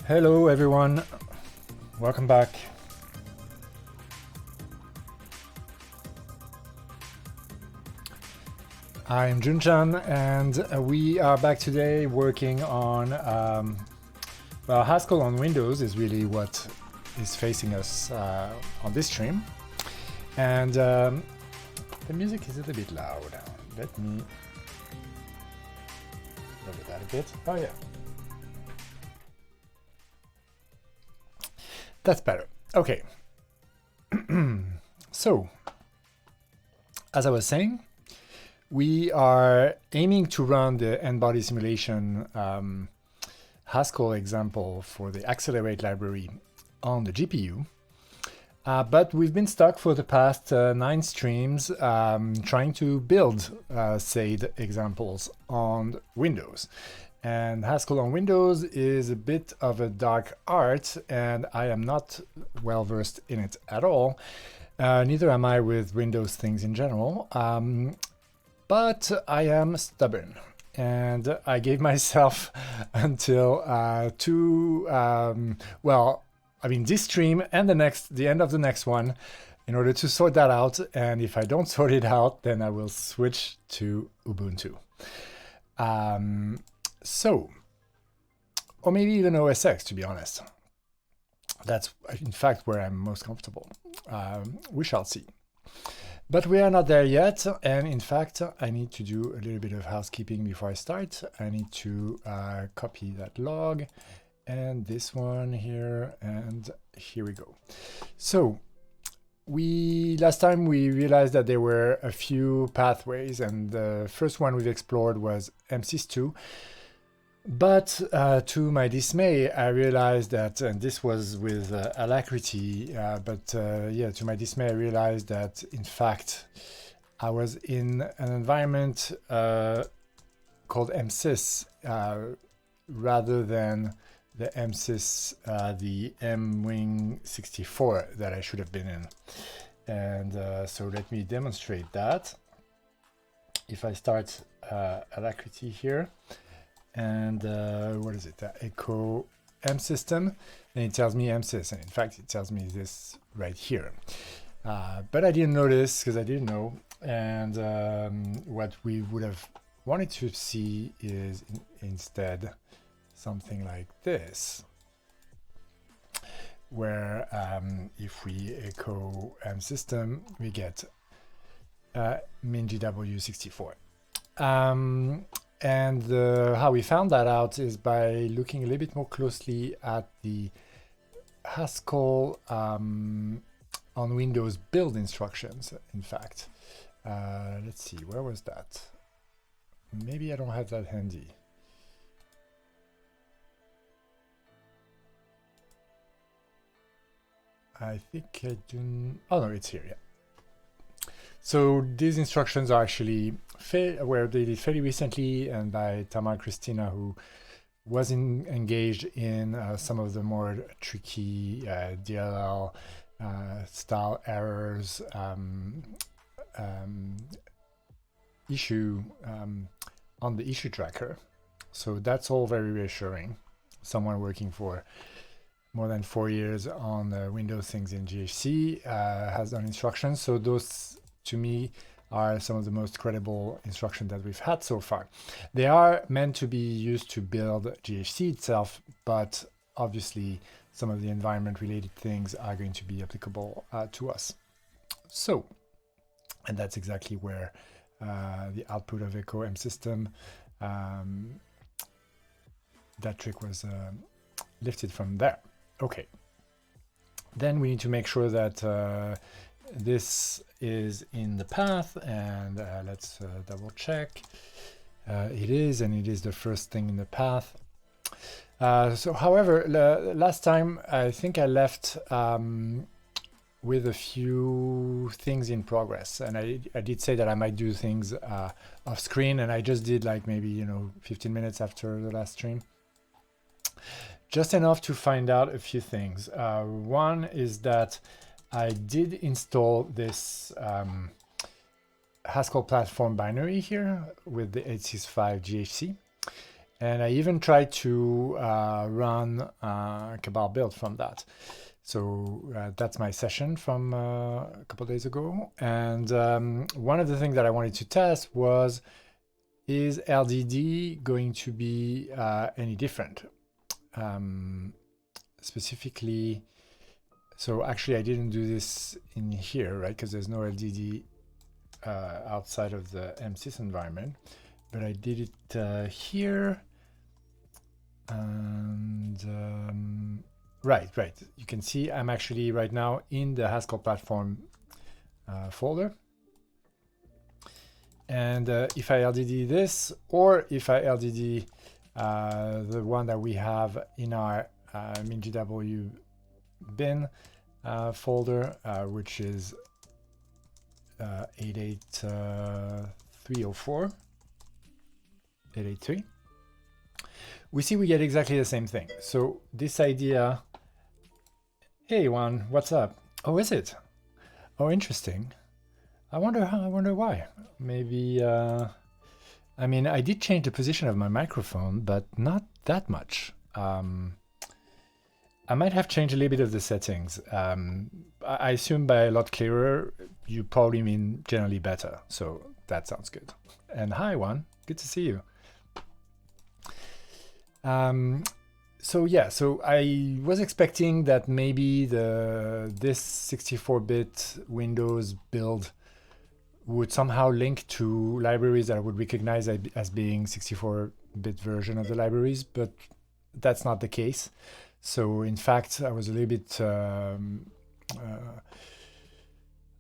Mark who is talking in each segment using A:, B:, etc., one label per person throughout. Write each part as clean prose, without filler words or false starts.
A: Hello everyone, welcome back. I'm Junchan and we are back today working on, well, Haskell on Windows is really what is facing us on this stream. And the music is a little bit loud. Let me lower that a bit. Oh yeah. That's better. Okay. So, as I was saying, we are aiming to run the NBody simulation Haskell example for the Accelerate library on the GPU. But we've been stuck for the past 9 streams trying to build SAID examples on Windows. And Haskell on Windows is a bit of a dark art, and I am not well versed in it at all. Neither am I with Windows things in general. But I am stubborn, and I gave myself until this stream and the end of the next one, in order to sort that out. And if I don't sort it out, then I will switch to Ubuntu. Or maybe even OS X, to be honest. That's in fact where I'm most comfortable. We shall see. But we are not there yet, and in fact, I need to do a little bit of housekeeping before I start. I need to copy that log, and this one here, and here we go. So, last time we realized that there were a few pathways, and the first one we've explored was MSys2. But to my dismay, I realized that, and this was with alacrity, to my dismay, I realized that, in fact, I was in an environment called MSys rather than the MSys, the MWing64 that I should have been in. And so let me demonstrate that. If I start alacrity here, and what is it? Echo M system, and it tells me MSys, and in fact it tells me this right here. But I didn't notice because I didn't know, and what we would have wanted to see is instead something like this, where if we echo M system, we get MinGW64. And how we found that out is by looking a little bit more closely at the Haskell on Windows build instructions, in fact. Let's see, where was that? Maybe I don't have that handy. I think I do. Oh no, it's here, yeah. So these instructions are actually were dated fairly recently, and by Tamar Christina, who was engaged in some of the more tricky DLL style errors issue on the issue tracker. So that's all very reassuring. Someone working for more than 4 years on Windows things in GHC has done instructions. So those, to me, are some of the most credible instructions that we've had so far. They are meant to be used to build GHC itself, but obviously some of the environment-related things are going to be applicable to us. So, and that's exactly where the output of Echo M system, that trick was lifted from there. Okay. Then we need to make sure that this is in the path, and let's double check. It is, and it is the first thing in the path. So, however, last time I think I left with a few things in progress, and I did say that I might do things off screen, and I just did like maybe 15 minutes after the last stream. Just enough to find out a few things. One is that I did install this Haskell platform binary here with the 865 GHC. And I even tried to run Cabal build from that. So that's my session from a couple of days ago. And one of the things that I wanted to test was, is LDD going to be any different? Specifically, so actually I didn't do this in here, right? Because there's no LDD outside of the MSys environment. But I did it here. And right. You can see I'm actually right now in the Haskell platform folder. And if I LDD this, or if I LDD the one that we have in our MinGW bin folder, which is 88304, 883, we see we get exactly the same thing. So this idea, hey Juan, what's up? Oh, is it? Oh, interesting. I wonder why. Maybe, I mean, I did change the position of my microphone, but not that much. I might have changed a little bit of the settings. I assume by a lot clearer, you probably mean generally better. So that sounds good. And hi, Juan, good to see you. So yeah, so I was expecting that maybe this 64-bit Windows build would somehow link to libraries that I would recognize as being 64-bit version of the libraries, but that's not the case. So in fact, I was a little bit,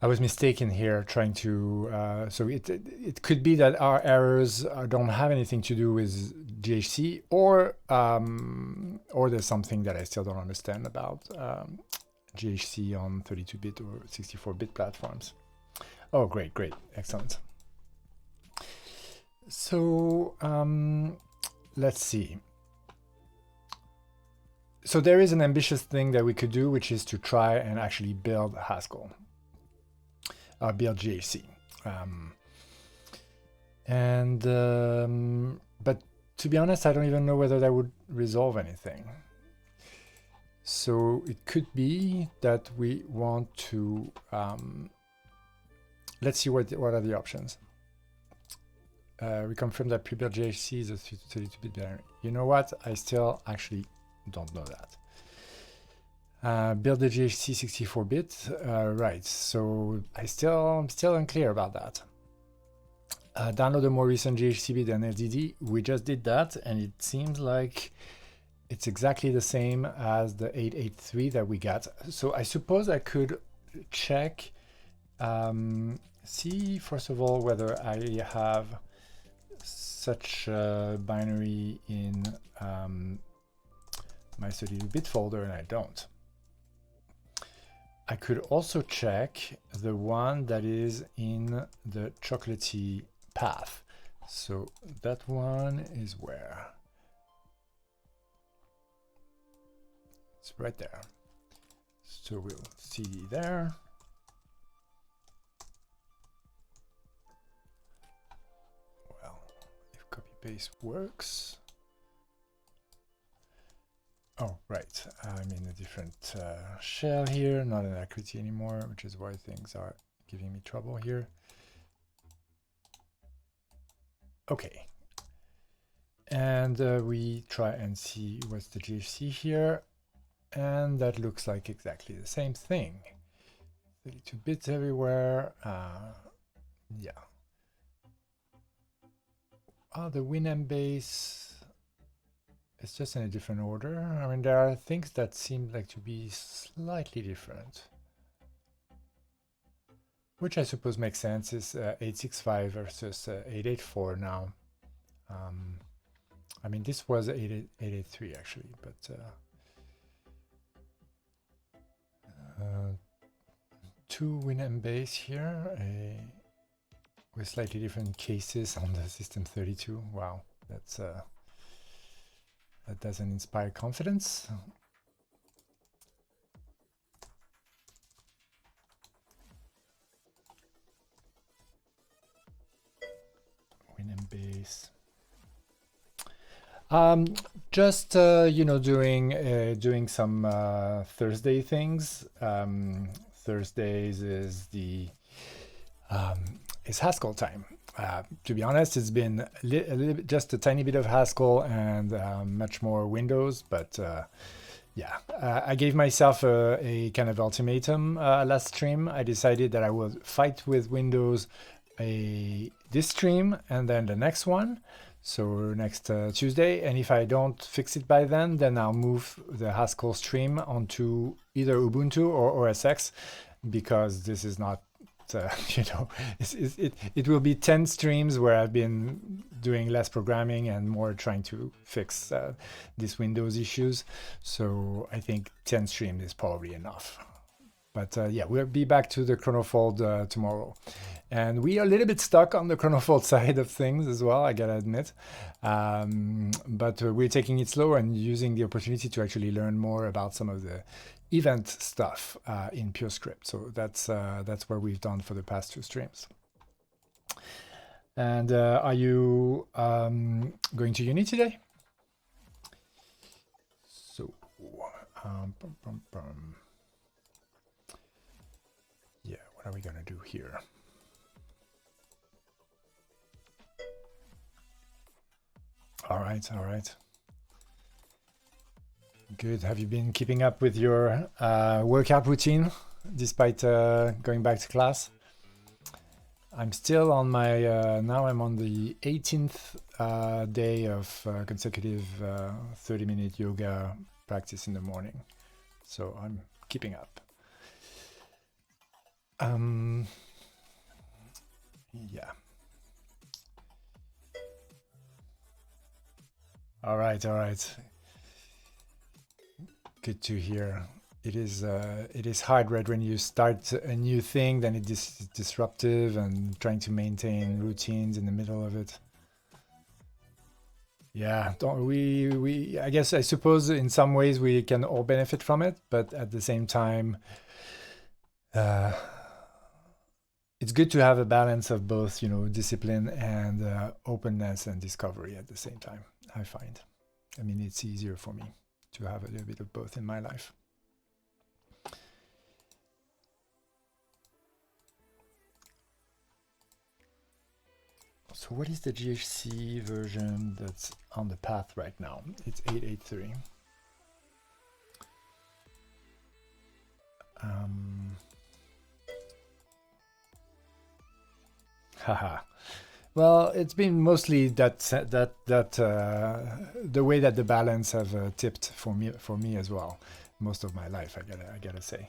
A: I was mistaken here trying to, so it could be that our errors don't have anything to do with GHC, or there's something that I still don't understand about GHC on 32-bit or 64-bit platforms. Oh, great, excellent. So let's see. So there is an ambitious thing that we could do, which is to try and actually build Haskell, build GHC. But to be honest, I don't even know whether that would resolve anything. So it could be that we want to, let's see what are the options. We confirm that pre-built GHC is a 32-bit binary. You know what? I still actually don't know that. Build the GHC 64-bit, right? So I'm still unclear about that. Download a more recent GHC bit than LDD. We just did that, and it seems like it's exactly the same as the 883 that we got. So I suppose I could check, see first of all whether I have such a binary in my 32-bit folder, and I don't. I could also check the one that is in the chocolatey path. So that one is where? It's right there. So we'll CD there. Well, if copy paste works. Oh, right. I'm in a different shell here, not an accuracy anymore, which is why things are giving me trouble here. Okay. And we try and see what's the GHC here. And that looks like exactly the same thing. 32 bits everywhere. Yeah. Oh, the WinM base. It's just in a different order. I mean, there are things that seem like to be slightly different, which I suppose makes sense. Is 865 versus 884 now. I mean, this was 883 actually, but two WinM base here with slightly different cases on the system 32. Wow, that's that doesn't inspire confidence. WinM base. Just you know, doing some Thursday things. Thursdays is the is Haskell time. To be honest, it's been a little bit, just a tiny bit of Haskell and much more Windows, but yeah, I gave myself a kind of ultimatum last stream. I decided that I would fight with Windows this stream and then the next one. So next Tuesday, and if I don't fix it by then I'll move the Haskell stream onto either Ubuntu or OS X, because this is not, you know, it will be 10 streams where I've been doing less programming and more trying to fix these Windows issues. So I think 10 streams is probably enough. But yeah, we'll be back to the Chronofold tomorrow. And we are a little bit stuck on the Chronofold side of things as well, I gotta admit. But we're taking it slow and using the opportunity to actually learn more about some of the event stuff in PureScript. So that's what we've done for the past 2 streams. And are you going to uni today? So, yeah, what are we gonna do here? All right. Good. Have you been keeping up with your workout routine despite going back to class? I'm still on my, now I'm on the 18th day of consecutive 30-minute yoga practice in the morning. So I'm keeping up. Yeah. All right. Good to hear. It is hard, right? When you start a new thing, then it is disruptive and trying to maintain routines in the middle of it. Yeah, I suppose in some ways we can all benefit from it, but at the same time, it's good to have a balance of both, you know, discipline and openness and discovery at the same time, I find. I mean, it's easier for me to have a little bit of both in my life. So what is the GHC version that's on the path right now? It's 8.8.3. Haha. Well, it's been mostly the way that the balance have tipped for me as well, most of my life. I gotta say.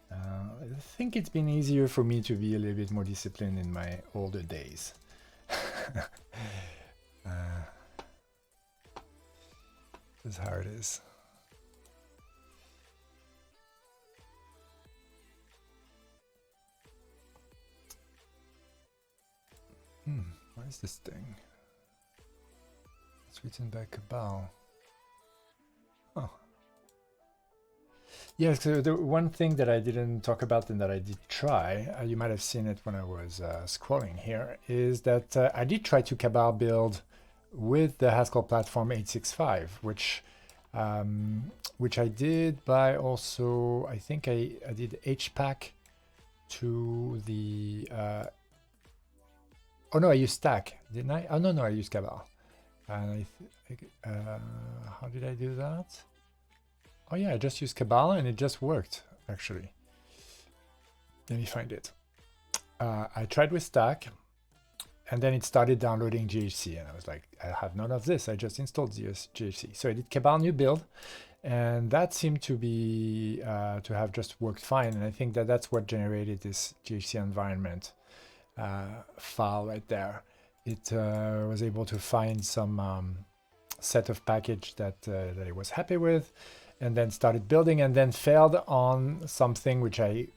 A: I think it's been easier for me to be a little bit more disciplined in my older days. That's how it is. What is this thing? It's written by Cabal. Oh. Yes, so the one thing that I didn't talk about and that I did try, you might have seen it when I was scrolling here, is that I did try to Cabal build with the Haskell platform 865, which I did by also, I think I did HPAC to the oh no, I used Stack, didn't I? Oh no, I used Cabal. And how did I do that? Oh yeah, I just used Cabal and it just worked, actually. Let me find it. I tried with Stack, and then it started downloading GHC, and I was like, I have none of this. I just installed GHC. So I did Cabal new build, and that seemed to be to have just worked fine. And I think that that's what generated this GHC environment file right there. It was able to find some set of package that it was happy with, and then started building, and then failed on something which I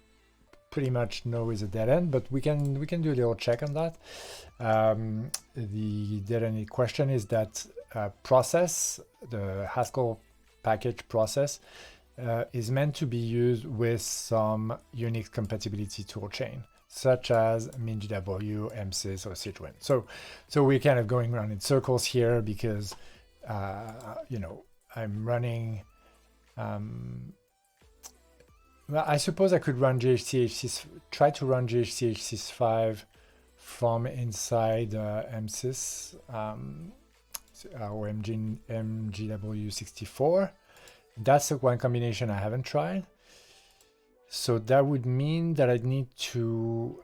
A: pretty much know is a dead end, but we can do a little check on that. The dead end in question is that process, the Haskell package process, is meant to be used with some Unix compatibility toolchain, such as MinGW, MSys, or Citroen. So we're kind of going around in circles here, because you know, I'm running. Well, I suppose I could run try to run GHCH5 from inside MSys or MGW64. That's the one combination I haven't tried. So that would mean that I'd need to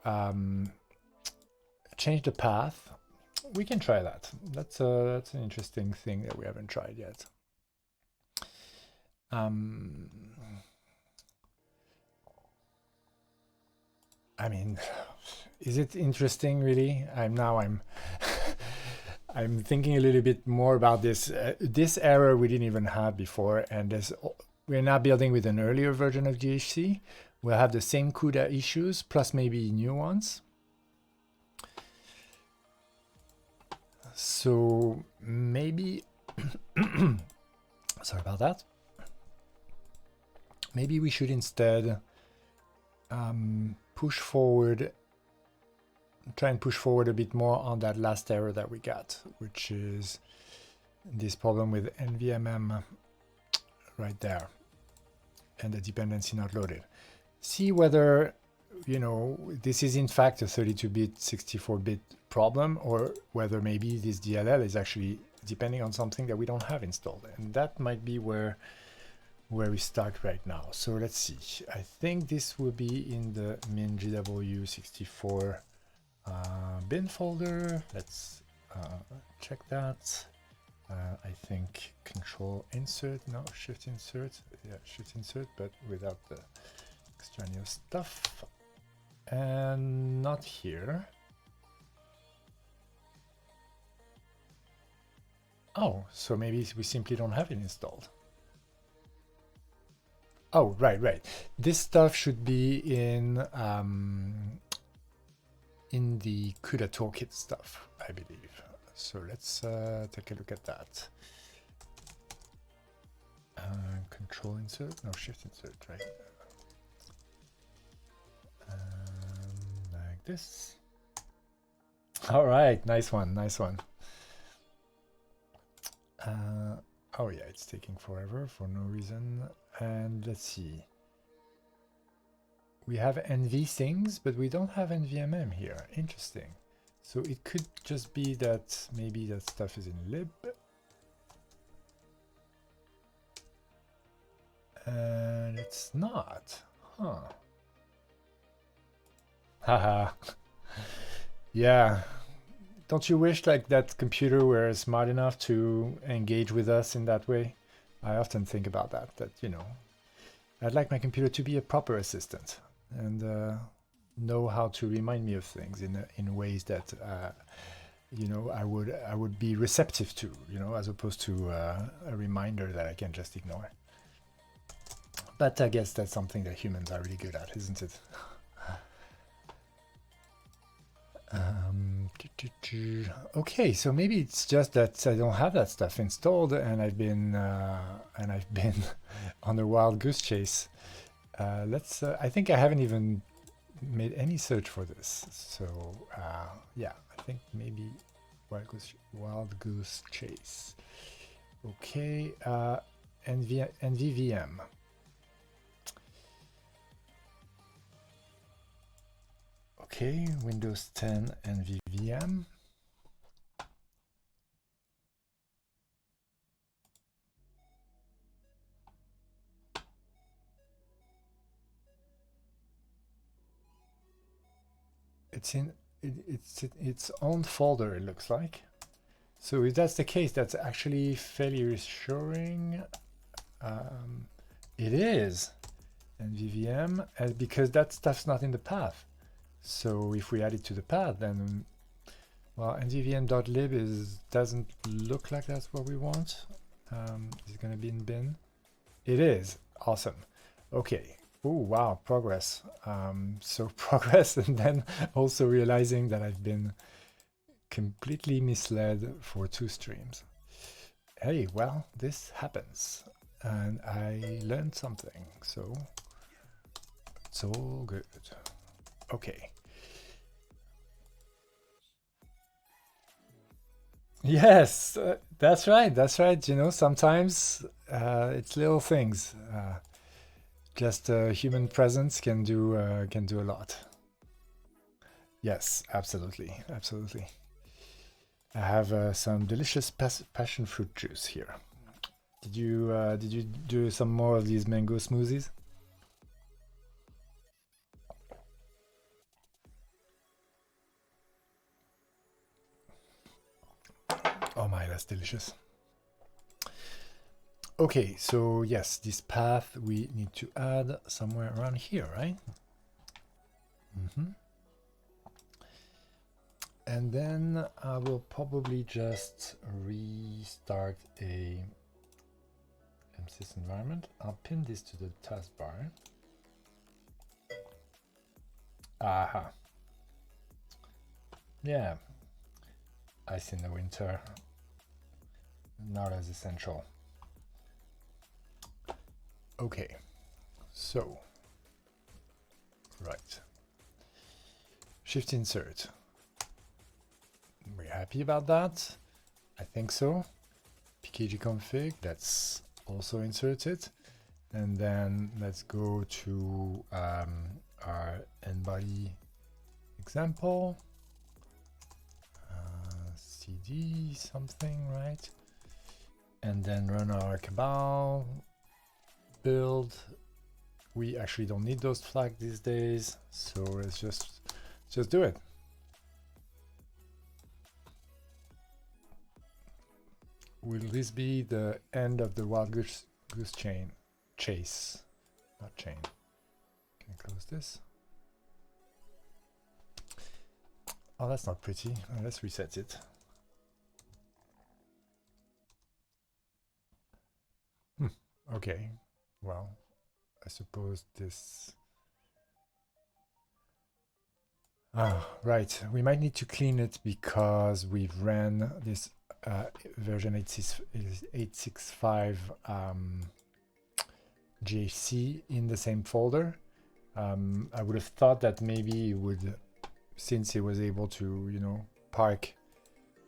A: change the path. We can try that. That's an interesting thing that we haven't tried yet. I mean, is it interesting really? I'm I'm thinking a little bit more about this. This error we didn't even have before, and we're now building with an earlier version of GHC. We'll have the same CUDA issues plus maybe new ones. So maybe, sorry about that. Maybe we should instead push forward, try and push forward a bit more on that last error that we got, which is this problem with NVMM right there and the dependency not loaded. See whether, you know, this is in fact a 32-bit, 64-bit problem, or whether maybe this DLL is actually depending on something that we don't have installed. And that might be where we start right now. So let's see. I think this will be in the MinGW64 bin folder. Let's check that. I think Control Insert, no, Shift Insert. Yeah, Shift Insert, but without the extraneous stuff. And not here. Oh, so maybe we simply don't have it installed. Oh, right. This stuff should be in the CUDA toolkit stuff, I believe. So let's take a look at that. Control Insert, no, Shift Insert, right? Like this. All right, nice one. Oh yeah, it's taking forever for no reason. And let's see. We have NV things, but we don't have NVMM here. Interesting. So it could just be that maybe that stuff is in lib. And it's not. Huh. Haha. Yeah. Don't you wish like that computer were smart enough to engage with us in that way? I often think about that, you know, I'd like my computer to be a proper assistant and know how to remind me of things in ways that, you know, I would be receptive to, you know, as opposed to a reminder that I can just ignore. But I guess that's something that humans are really good at, isn't it? Okay, so maybe it's just that I don't have that stuff installed, and I've been on a wild goose chase. Let's. I think I haven't even made any search for this. So yeah, I think maybe wild goose chase. Okay, NVVM. Okay, Windows 10 NVVM. It's in its own folder, it looks like. So if that's the case, that's actually fairly reassuring. It is NVVM, because that stuff's not in the path. So if we add it to the path, then, well, nvvm.lib doesn't look like that's what we want. Is it going to be in bin? It is. Awesome. Okay. Oh, wow. Progress. So progress, and then also realizing that I've been completely misled for 2 streams. Hey, well, this happens. And I learned something. So it's all good. Okay. Yes, that's right. That's right. You know, sometimes it's little things. Just human presence can do a lot. Yes, absolutely, absolutely. I have some delicious passion fruit juice here. Did you do some more of these mango smoothies? Oh my, that's delicious. Okay, so yes, this path we need to add somewhere around here, right? And then I will probably just restart a MSys environment. I'll pin this to the taskbar. Aha. Yeah. Ice in the winter. Not as essential. Okay. So. Right. Shift insert. We're happy about that. I think so. pkg config. Let's also insert it. And then let's go to our NBody example. CD something, right? And then run our cabal build. We actually don't need those flags these days, so let's just do it. Will this be the end of the wild goose chain? Chase, not chain. Can I close this? Oh, that's not pretty. Let's reset it. Okay, well, I suppose this... right, we might need to clean it because we've ran this version 865 GHC in the same folder. I would have thought that maybe it would, since it was able to, you know, park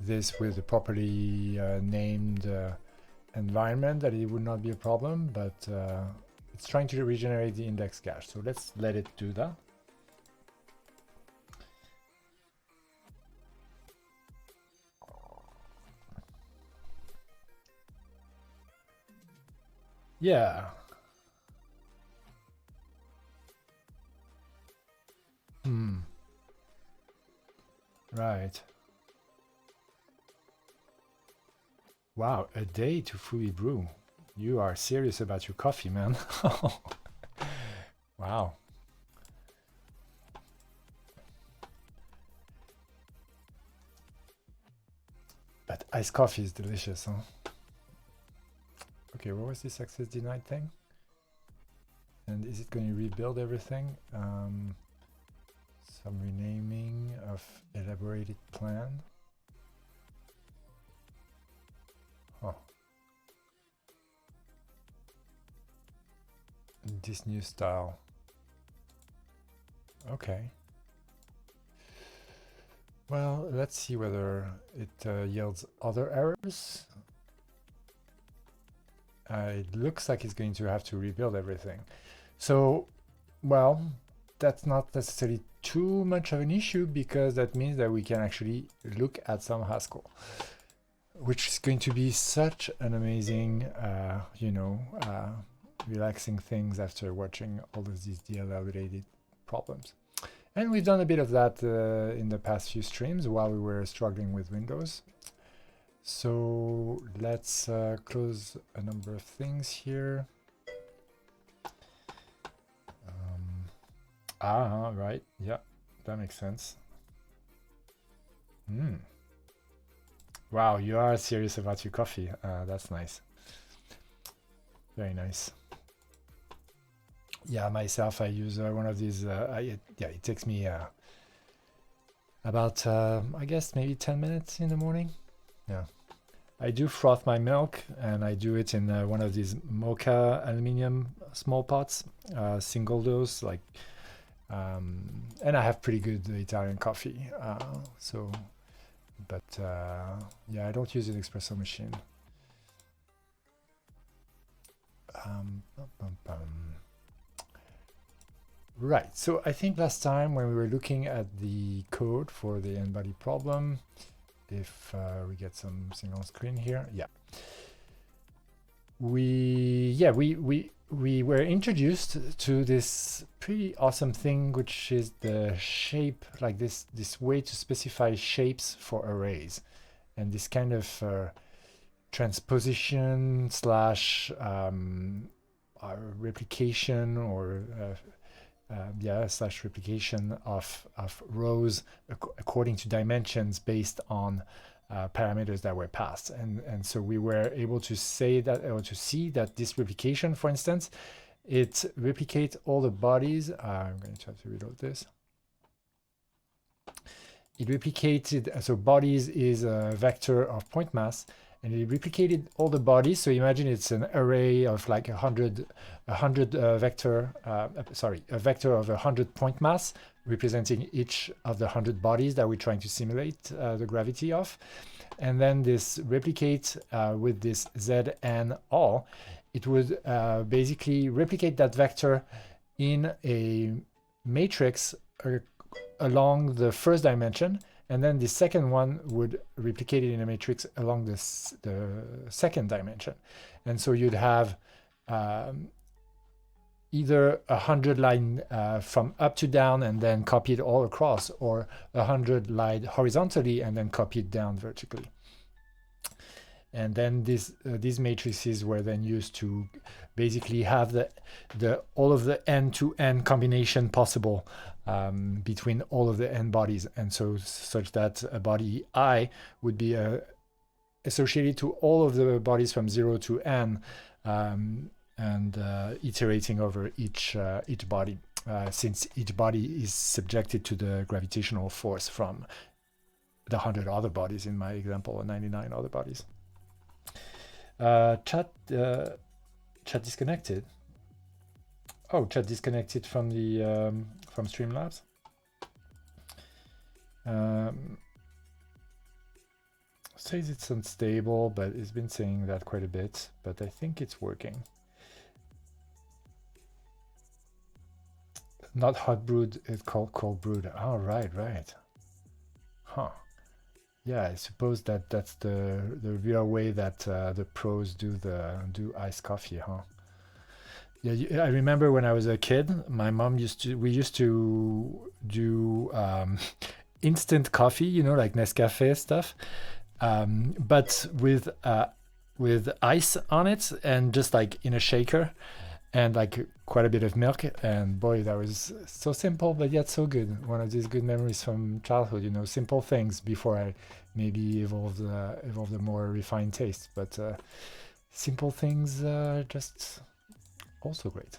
A: this with the properly named environment, that it would not be a problem, but it's trying to regenerate the index cache. So let's let it do that. Yeah. Right. Wow, a day to fully brew. You are serious about your coffee, man. Wow. But iced coffee is delicious, huh? Okay, what was this access denied thing? And is it going to rebuild everything? Some renaming of elaborated plan. Oh. This new style. Okay. Well, let's see whether it yields other errors. It looks like it's going to have to rebuild everything. So, well, that's not necessarily too much of an issue, because that means that we can actually look at some Haskell, which is going to be such an amazing, you know, relaxing things after watching all of these DLL-related problems. And we've done a bit of that in the past few streams while we were struggling with Windows. So let's close a number of things here. Right. Yeah, that makes sense. Wow, you are serious about your coffee. That's nice. Very nice. Yeah, myself, I use one of these. Yeah, it takes me about, I guess, maybe 10 minutes in the morning. Yeah. I do froth my milk, and I do it in one of these mocha aluminium small pots, single dose, like, and I have pretty good Italian coffee. So but yeah, I don't use an espresso machine. Right, so I think last time when we were looking at the code for the NBody problem, if we get something on screen here, yeah. We were introduced to this pretty awesome thing, which is the shape, like this way to specify shapes for arrays, and this kind of transposition slash replication or slash replication of rows according to dimensions based on parameters that were passed, and so we were able to say that, or to see that this replication, for instance, it replicates all the bodies. I'm going to have to reload this. It replicated, so bodies is a vector of point mass, and it replicated all the bodies. So imagine it's an array of like a vector of 100 point mass, representing each of the 100 bodies that we're trying to simulate the gravity of. And then this replicate with this Zn all, it would basically replicate that vector in a matrix along the first dimension, and then the second one would replicate it in a matrix along the second dimension. And so you'd have either 100 line from up to down and then copied all across, or 100 line horizontally and then copied down vertically. And then these matrices were then used to basically have all of the n-to-n combination possible between all of the n bodies, and so such that a body I would be associated to all of the bodies from 0 to n, and iterating over each body, since each body is subjected to the gravitational force from the 100 other bodies in my example, or 99 other bodies. Chat disconnected. Oh, chat disconnected from the from Streamlabs. Says it's unstable, but it's been saying that quite a bit. But I think it's working. Not hot brewed, it's called cold brewed. Oh, right. Huh. Yeah, I suppose that's the real way that the pros do iced coffee, huh? Yeah, I remember when I was a kid, my mom we used to do instant coffee, you know, like Nescafe stuff, but with ice on it, and just like in a shaker, and like quite a bit of milk. And boy, that was so simple, but yet so good. One of these good memories from childhood, you know, simple things before I maybe evolved a more refined taste. But simple things just also great.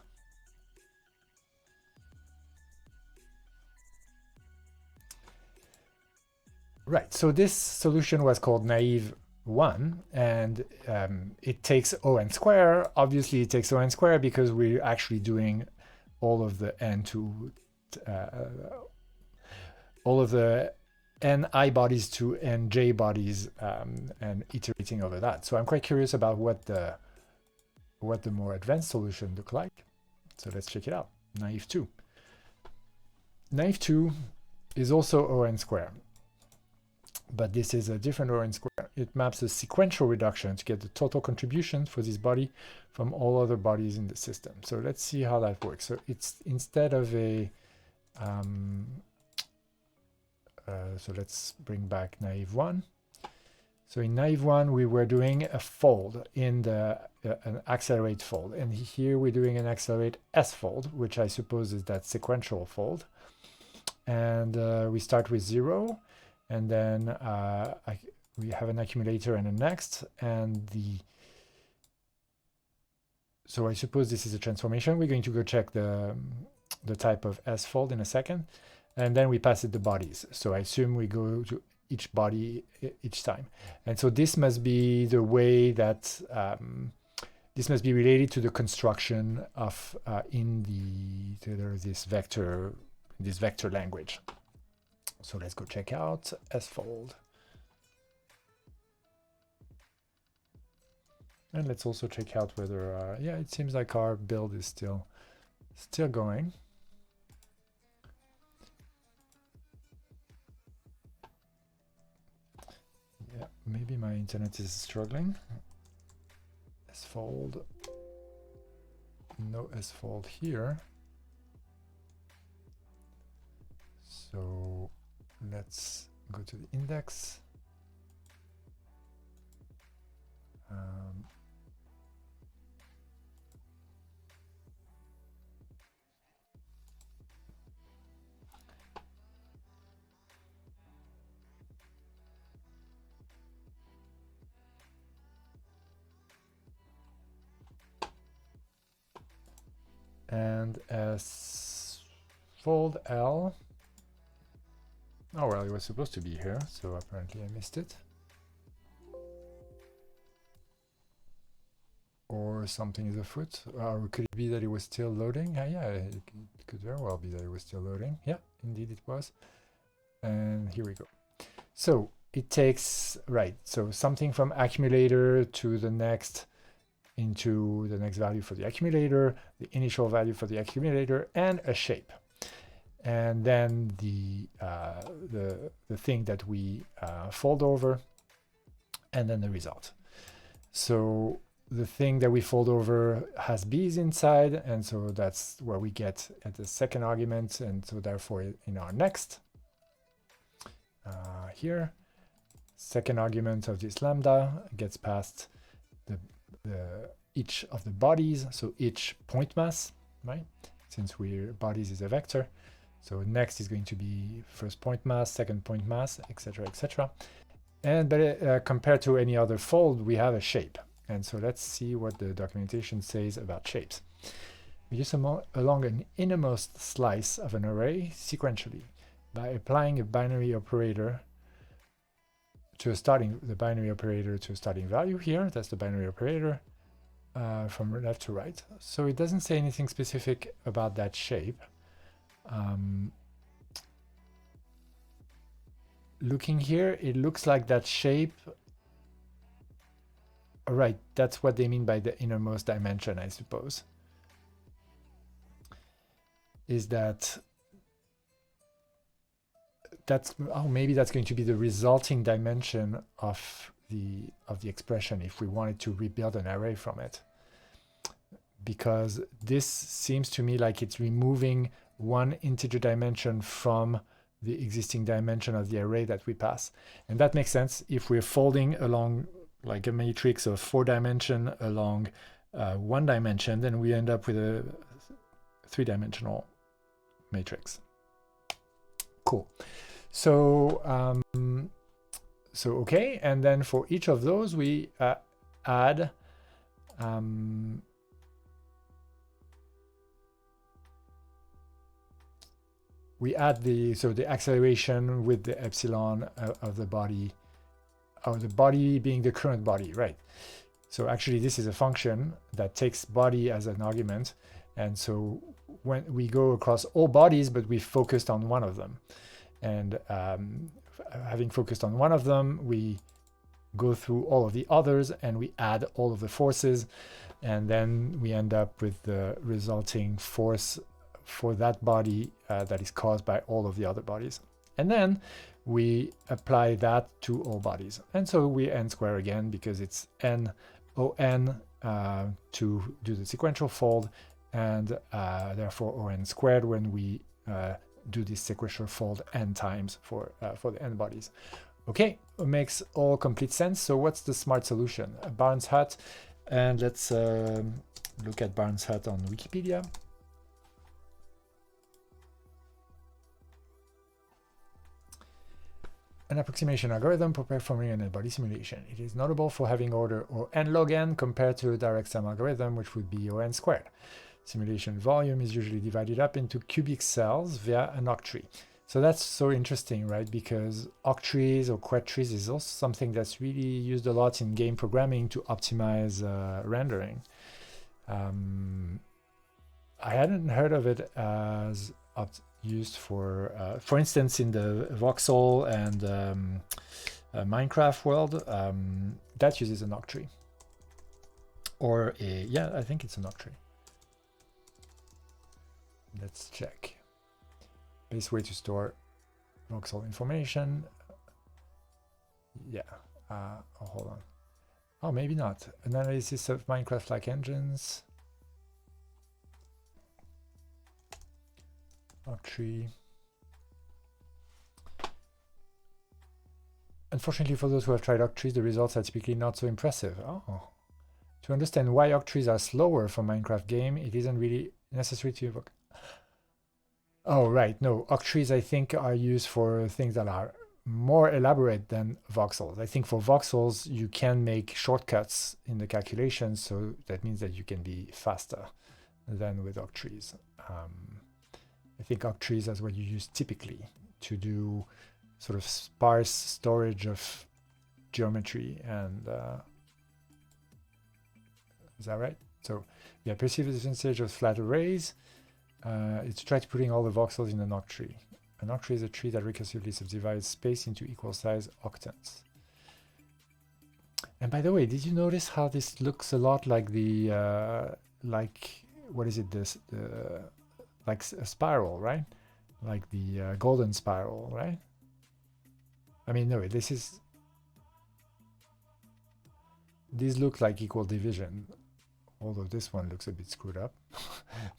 A: Right, so this solution was called naive 1, and it takes O(n) square. Obviously, it takes O(n) square because we're actually doing all of the all of the n(i) bodies to n(j) bodies, and iterating over that. So I'm quite curious about what the more advanced solution look like. So let's check it out. Naive 2. Naive 2 is also O(n) square. But this is a different O(n) square. It maps a sequential reduction to get the total contribution for this body from all other bodies in the system. So let's see how that works. So it's instead of a so let's bring back naive 1. So in naive 1, we were doing a fold in an accelerate fold, and here we're doing an accelerate S fold, which I suppose is that sequential fold. And we start with 0. And then we have an accumulator and a next, and so I suppose this is a transformation. We're going to go check the type of S fold in a second, and then we pass it the bodies. So I assume we go to each body each time, and so this must be the way that this must be related to the construction of this vector language. So let's go check out S fold. And let's also check out whether, yeah, it seems like our build is still going. Yeah, maybe my internet is struggling. Sfold. No sfold here. So let's go to the index. And as fold L. Oh, well, it was supposed to be here, so apparently I missed it. Or something is afoot. Or could it be that it was still loading? Yeah, it could very well be that it was still loading. Yeah, indeed it was. And here we go. So it takes, right, so something from accumulator to the next, into the next value for the accumulator, the initial value for the accumulator, and a shape. And then the thing that we fold over, and then the result. So the thing that we fold over has b's inside, and so that's where we get at the second argument, and so therefore in our next, here, second argument of this lambda gets passed each of the bodies, so each point mass, right? Since bodies is a vector, so next is going to be first point mass, second point mass, etc., etc. And but compared to any other fold, we have a shape. And so let's see what the documentation says about shapes. We use along an innermost slice of an array sequentially by applying a binary operator to a starting value here. That's the binary operator from left to right. So it doesn't say anything specific about that shape. Looking here, it looks like that shape. Right, that's what they mean by the innermost dimension, I suppose. Is that's oh, maybe that's going to be the resulting dimension of the expression if we wanted to rebuild an array from it. Because this seems to me like it's removing one integer dimension from the existing dimension of the array that we pass. And that makes sense if we're folding along like a matrix of 4 dimension along 1 dimension, then we end up with a 3-dimensional matrix. Cool. So okay, and then for each of those we add the acceleration with the epsilon of the body, the body being the current body, right? So actually this is a function that takes body as an argument, and so when we go across all bodies, but we focused on one of them, and having focused on one of them, we go through all of the others and we add all of the forces, and then we end up with the resulting force for that body that is caused by all of the other bodies. And then we apply that to all bodies. And so we n square again, because it's n o n to do the sequential fold, and therefore o n squared when we do this sequential fold n times for the n bodies. Okay, it makes all complete sense. So what's the smart solution? Barnes Hut, and let's look at Barnes Hut on Wikipedia. An approximation algorithm for performing an NBody simulation. It is notable for having order O n log n compared to a direct sum algorithm, which would be O n squared. Simulation volume is usually divided up into cubic cells via an octree. So that's so interesting, right? Because octrees or quadtrees is also something that's really used a lot in game programming to optimize rendering. I hadn't heard of it as used for instance, in the voxel and Minecraft world, that uses an octree. or a, yeah, I think it's an octree. Let's check. Best way to store voxel information. Yeah, oh, hold on. Oh, maybe not. Analysis of Minecraft-like engines. Octree. Unfortunately, for those who have tried octrees, the results are typically not so impressive. Oh. To understand why octrees are slower for Minecraft game, it isn't really necessary to evoke. Oh, right. No, octrees, I think, are used for things that are more elaborate than voxels. I think for voxels, you can make shortcuts in the calculations, so that means that you can be faster than with octrees. I think octrees is what you use typically to do sort of sparse storage of geometry and is that right? So yeah, perceive the percentage of flat arrays. It's try to putting all the voxels in an octree. An octree is a tree that recursively subdivides space into equal size octants. And by the way, did you notice how this looks a lot like the like what is it? This like a spiral, right? Like the golden spiral, right? I mean, no, these look like equal division, although this one looks a bit screwed up,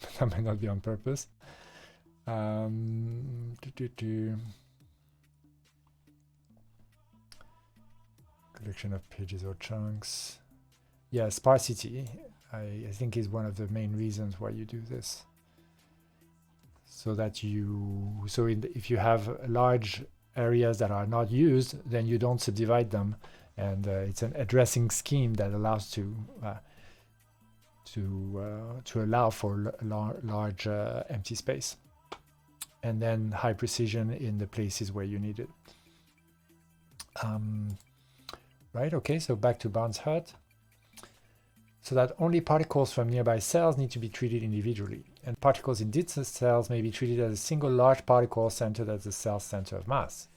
A: but that might not be on purpose. Collection of pages or chunks. Yeah, sparsity, I think, is one of the main reasons why you do this. So that if you have large areas that are not used, then you don't subdivide them, and it's an addressing scheme that allows to allow for large empty space, and then high precision in the places where you need it. Right, okay, so back to Barnes hut. So that only particles from nearby cells need to be treated individually, and particles in distant cells may be treated as a single large particle centered at the cell's center of mass.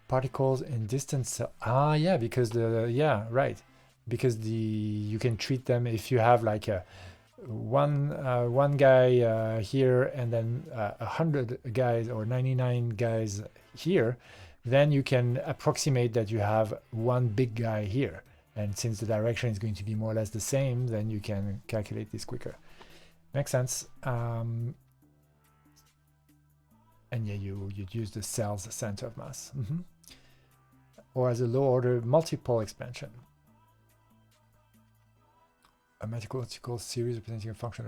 A: Particles in distant cells. Ah, yeah, because because you can treat them if you have like a one guy here and then 100 guys or 99 guys here, then you can approximate that you have one big guy here. And since the direction is going to be more or less the same, then you can calculate this quicker. Makes sense. And yeah, you'd use the cell's center of mass. Or as a low order multiple expansion. A mathematical series representing a function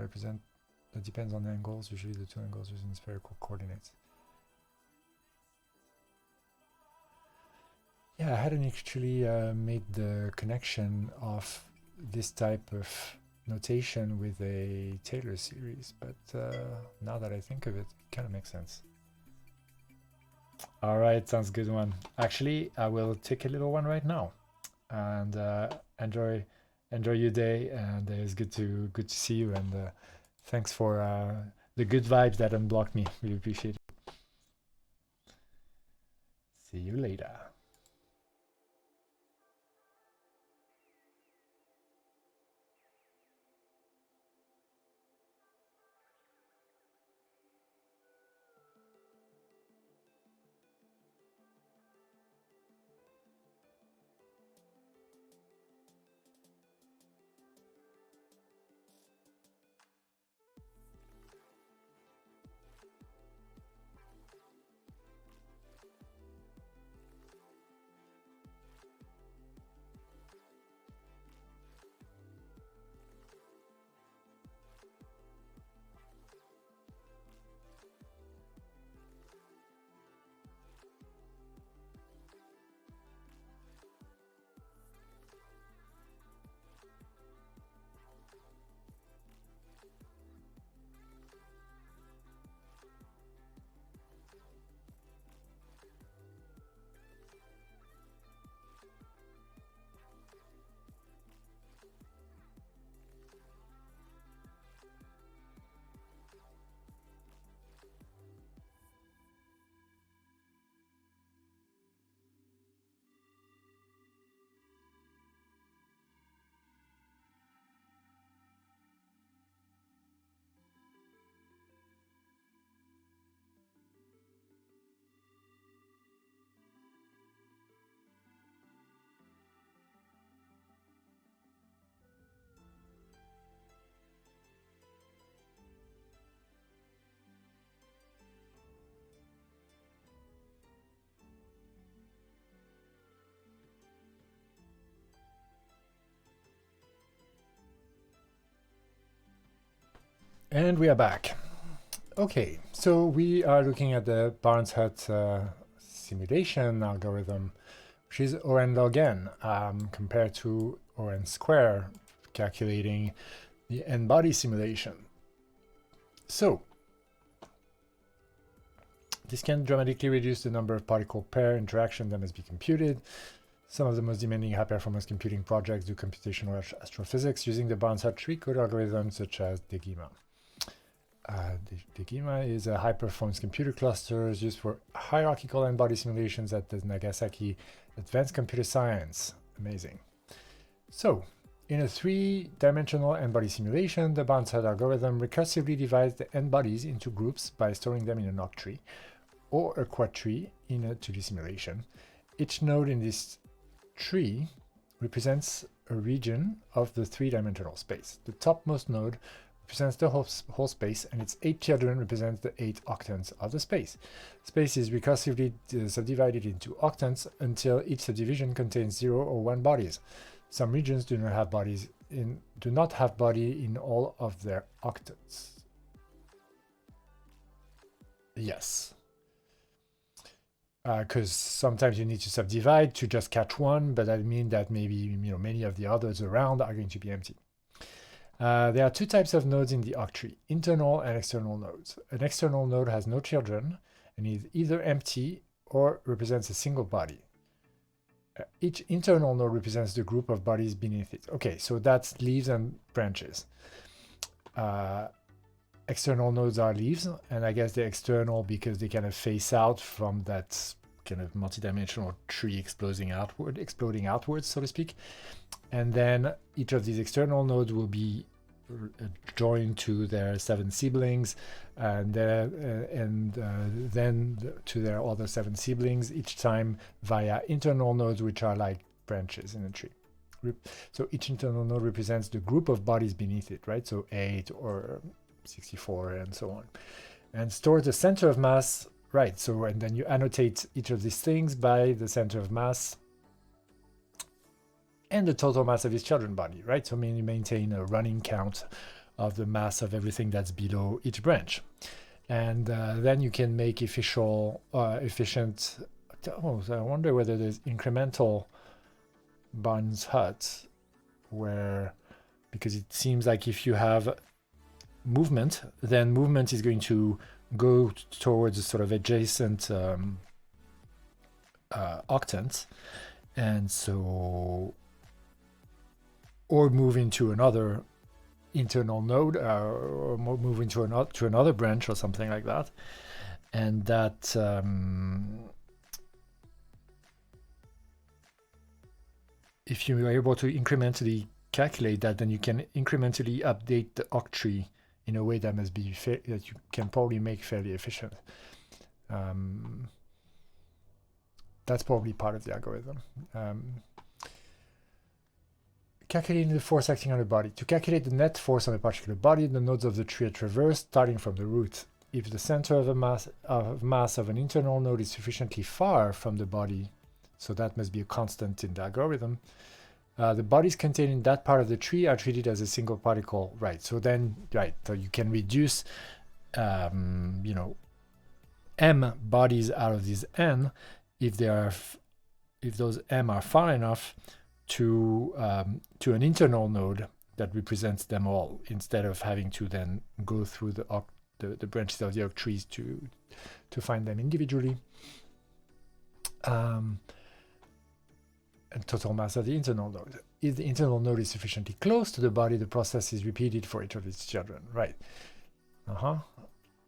A: that depends on angles, usually the two angles using spherical coordinates. Yeah, I hadn't actually made the connection of this type of notation with a Taylor series, but now that I think of it, it kind of makes sense. All right, sounds good one. Actually, I will take a little one right now, and enjoy your day. And it's good to see you. And thanks for the good vibes that unblocked me. Really appreciate it. See you later. And we are back. Okay, so we are looking at the Barnes Hut simulation algorithm, which is O(n) log n compared to O(n) square, calculating the NBody simulation. So this can dramatically reduce the number of particle pair interactions that must be computed. Some of the most demanding high-performance computing projects do computational astrophysics using the Barnes Hut tree code algorithm, such as DeGima. DeGima is a high-performance computer cluster used for hierarchical NBody simulations at the Nagasaki Advanced Computer Science. Amazing. So, in a three-dimensional NBody simulation, the Barnes Hut algorithm recursively divides the NBodies into groups by storing them in an octree or a quad tree in a 2D simulation. Each node in this tree represents a region of the three-dimensional space. The topmost node represents the whole space, and its 8 children represent the 8 octants of the space. Space is recursively subdivided into octants until each subdivision contains 0 or 1 bodies. Some regions do not have body in all of their octants. Yes. Because sometimes you need to subdivide to just catch one, but that means that maybe many of the others around are going to be empty. There are two types of nodes in the octree, internal and external nodes. An external node has no children and is either empty or represents a single body. Each internal node represents the group of bodies beneath it. Okay, so that's leaves and branches. External nodes are leaves, and I guess they're external because they kind of face out from that kind of multidimensional tree exploding outwards, so to speak. And then each of these external nodes will be joined to their 7 siblings, and then to their other 7 siblings, each time via internal nodes, which are like branches in a tree. So each internal node represents the group of bodies beneath it, right? So 8 or 64 and so on. And stores the center of mass, right? So, and then you annotate each of these things by the center of mass and the total mass of his children body, right? So you maintain a running count of the mass of everything that's below each branch. And then you can make efficient, so I wonder whether there's incremental Barnes Hut where, because it seems like if you have movement, then movement is going to go towards a sort of adjacent octant, and so, or move into another internal node, or move into another branch or something like that, and that if you are able to incrementally calculate that, then you can incrementally update the octree in a way that must be that you can probably make fairly efficient. That's probably part of the algorithm. Calculating the force acting on a body. To calculate the net force on a particular body, the nodes of the tree are traversed starting from the root. If the center of mass of an internal node is sufficiently far from the body, so that must be a constant in the algorithm, the bodies contained in that part of the tree are treated as a single particle, right? So then, right, so you can reduce, m bodies out of these n if those m are far enough to an internal node that represents them all, instead of having to then go through the branches of the oak trees to find them individually. And total mass of the internal node. If the internal node is sufficiently close to the body, the process is repeated for each of its children, right?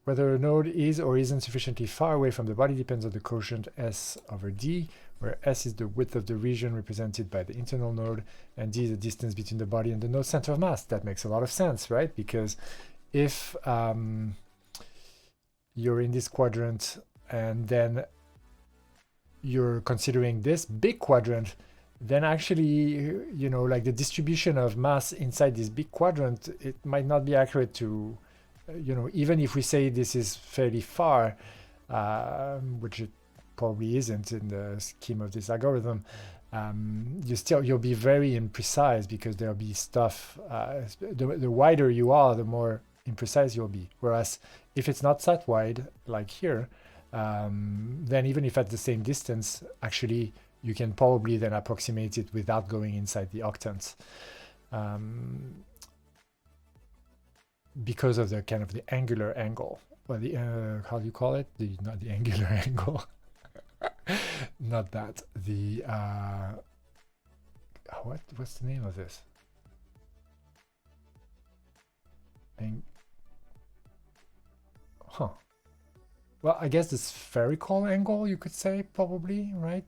A: Whether a node is or isn't sufficiently far away from the body depends on the quotient S/D, where S is the width of the region represented by the internal node, and D is the distance between the body and the node center of mass. That makes a lot of sense, right? Because if you're in this quadrant and then you're considering this big quadrant, then actually, like the distribution of mass inside this big quadrant, it might not be accurate to, even if we say this is fairly far, which it probably isn't in the scheme of this algorithm, you'll be very imprecise, because there'll be stuff, the wider you are, the more imprecise you'll be. Whereas if it's not that wide, like here, then even if at the same distance, actually, you can probably then approximate it without going inside the octants. Because of the kind of the angular angle, or the, how do you call it? Not the angular angle. Not that. The, what's the name of this? Well, I guess the spherical angle, you could say, probably, right?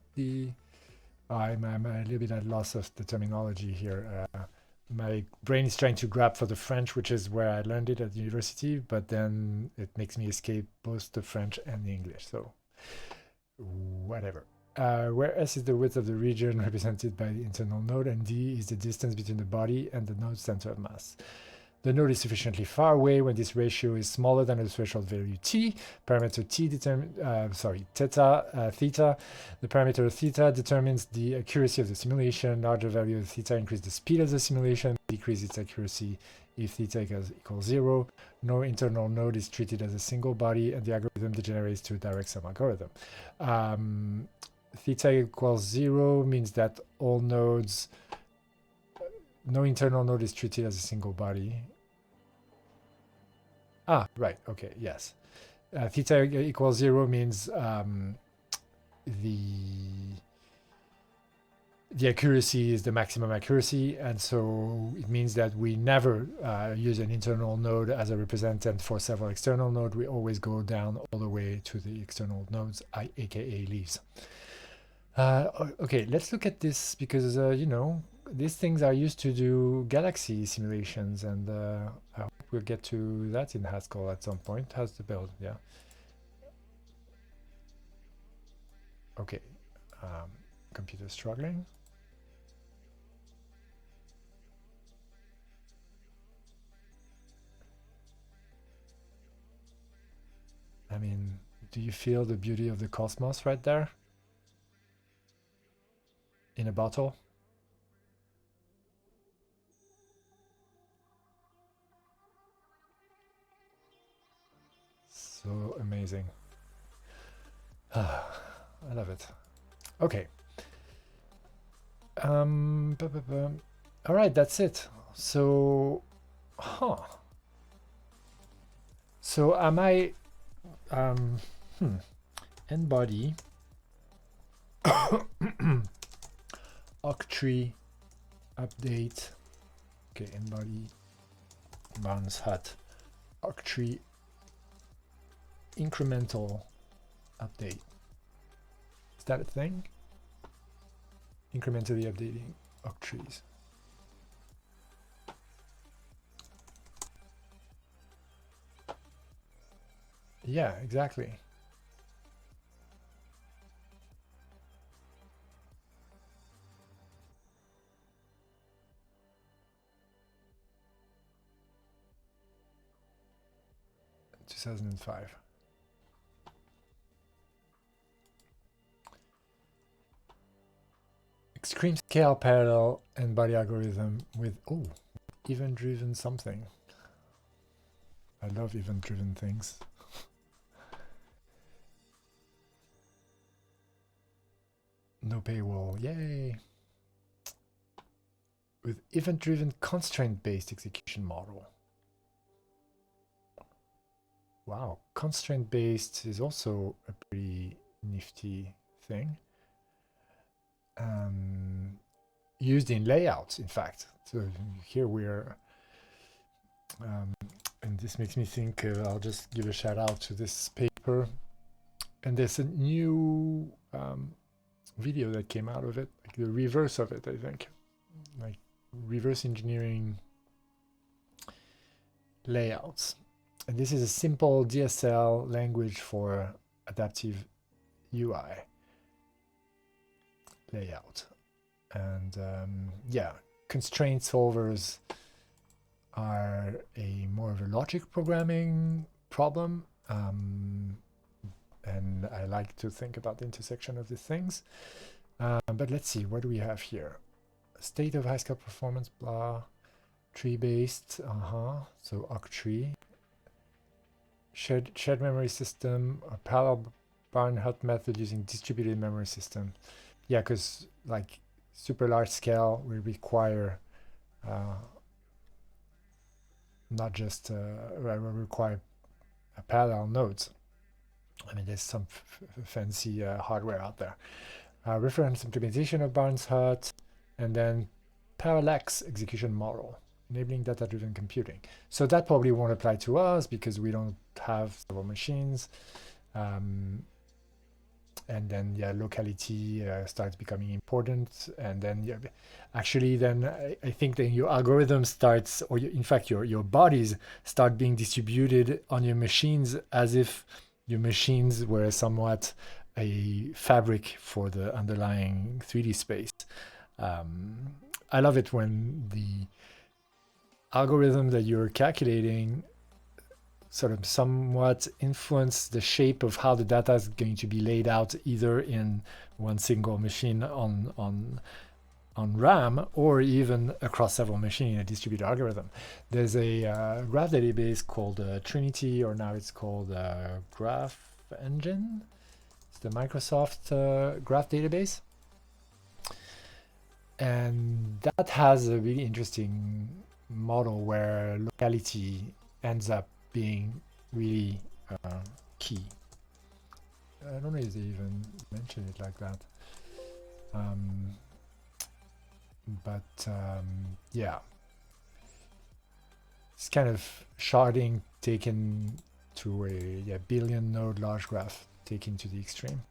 A: I'm a little bit at loss of the terminology here. My brain is trying to grab for the French, which is where I learned it at university, but then it makes me escape both the French and the English, so whatever. Where S is the width of the region represented by the internal node, and D is the distance between the body and the node's center of mass. The node is sufficiently far away when this ratio is smaller than the threshold value t. Parameter t theta. The parameter theta determines the accuracy of the simulation. Larger value of theta increase the speed of the simulation, decrease its accuracy if theta equals 0. No internal node is treated as a single body, and the algorithm degenerates to a direct sum algorithm. Theta equals 0 means that all nodes, no internal node is treated as a single body. Ah, right. Okay. Yes. Theta equals 0 means the accuracy is the maximum accuracy, and so it means that we never use an internal node as a representant for several external nodes. We always go down all the way to the external nodes, aka leaves. Okay, let's look at this because you know, these things are used to do galaxy simulations, and I hope we'll get to that in Haskell at some point. How's the build? Yeah. Okay. Computer struggling. I mean, do you feel the beauty of the cosmos right there? In a bottle? So amazing. I love it. Okay. All right, that's it. So, So am I, NBody octree update. Okay, NBody bounds hat octree incremental update. Is that a thing? Incrementally updating octrees. Yeah, exactly. In 2005. Extreme scale parallel NBody algorithm with event-driven something. I love event-driven things. No paywall, yay! With event-driven constraint-based execution model. Wow, constraint-based is also a pretty nifty thing. Used in layouts, in fact. So here we're, and this makes me think, I'll just give a shout out to this paper. And there's a new video that came out of it, like the reverse of it, I think. Like reverse engineering layouts. And this is a simple DSL language for adaptive UI layout. And yeah, constraint solvers are a more of a logic programming problem. And I like to think about the intersection of these things. But let's see, what do we have here? State of Haskell performance, blah. Tree-based, so octree. Shared memory system, a parallel Barnhart method using distributed memory system. Yeah, because like super large scale will require not just will require parallel nodes. I mean, there's some fancy hardware out there. Reference implementation of Barnhart, and then parallax execution model, enabling data-driven computing. So that probably won't apply to us because we don't have several machines. And then, yeah, locality starts becoming important. And then, yeah, actually, then I think then your algorithm starts, or in fact, your bodies start being distributed on your machines as if your machines were somewhat a fabric for the underlying 3D space. I love it when the algorithm that you're calculating sort of somewhat influence the shape of how the data is going to be laid out, either in one single machine on RAM or even across several machines in a distributed algorithm. There's a graph database called Trinity, or now it's called Graph Engine. It's the Microsoft graph database. And that has a really interesting model where locality ends up being really key. I don't know if they even mention it like that. Yeah, it's kind of sharding taken to a billion node large graph taken to the extreme.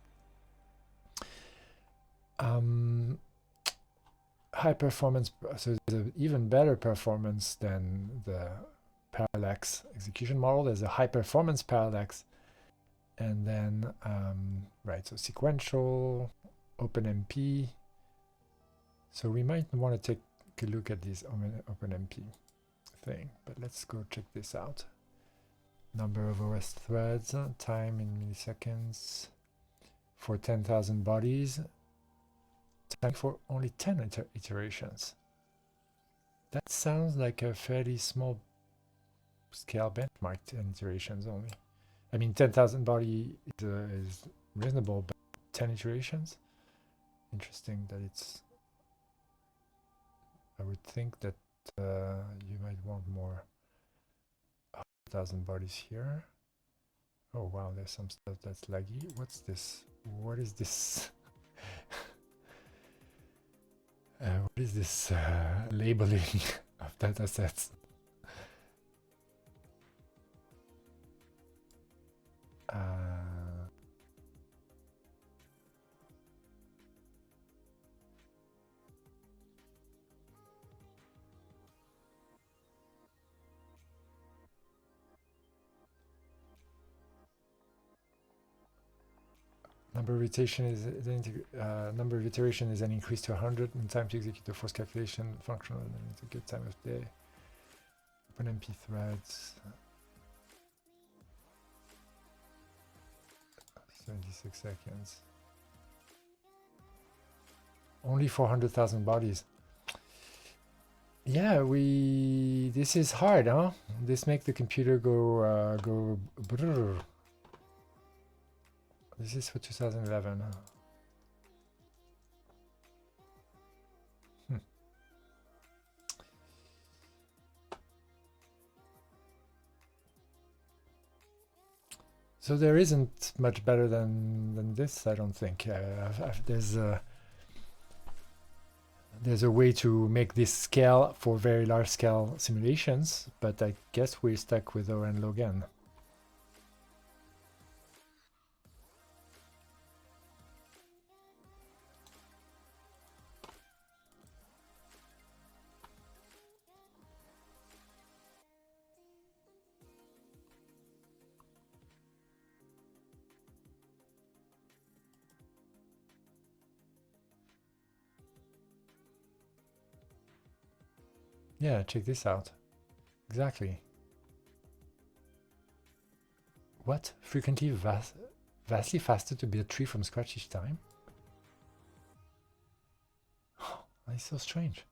A: High performance, so there's an even better performance than the parallax execution model. There's a high performance parallax, and then right, so sequential, OpenMP. So we might want to take a look at this OpenMP thing, but let's go check this out. Number of OS threads, time in milliseconds for 10,000 bodies, time for only 10 iterations. That sounds like a fairly small scale benchmark, 10 iterations only. I mean, 10,000 body is reasonable, but 10 iterations? Interesting that it's... I would think that you might want more. 1,000 bodies here. Oh wow, there's some stuff that's laggy. What's this? What is this? What is this labeling of data sets? Number of iteration is number of iteration is an increase to 100, and time to execute the force calculation functional, and it's a good time of day. OpenMP threads. 76 seconds. Only 400,000 bodies. Yeah, this is hard, huh? This makes the computer go brrr. This is for 2011. So there isn't much better than this, I don't think. There's a way to make this scale for very large scale simulations, but I guess we're stuck with O and log n. Yeah, check this out. Exactly. What? Frequently vastly faster to build a tree from scratch each time? That's so strange.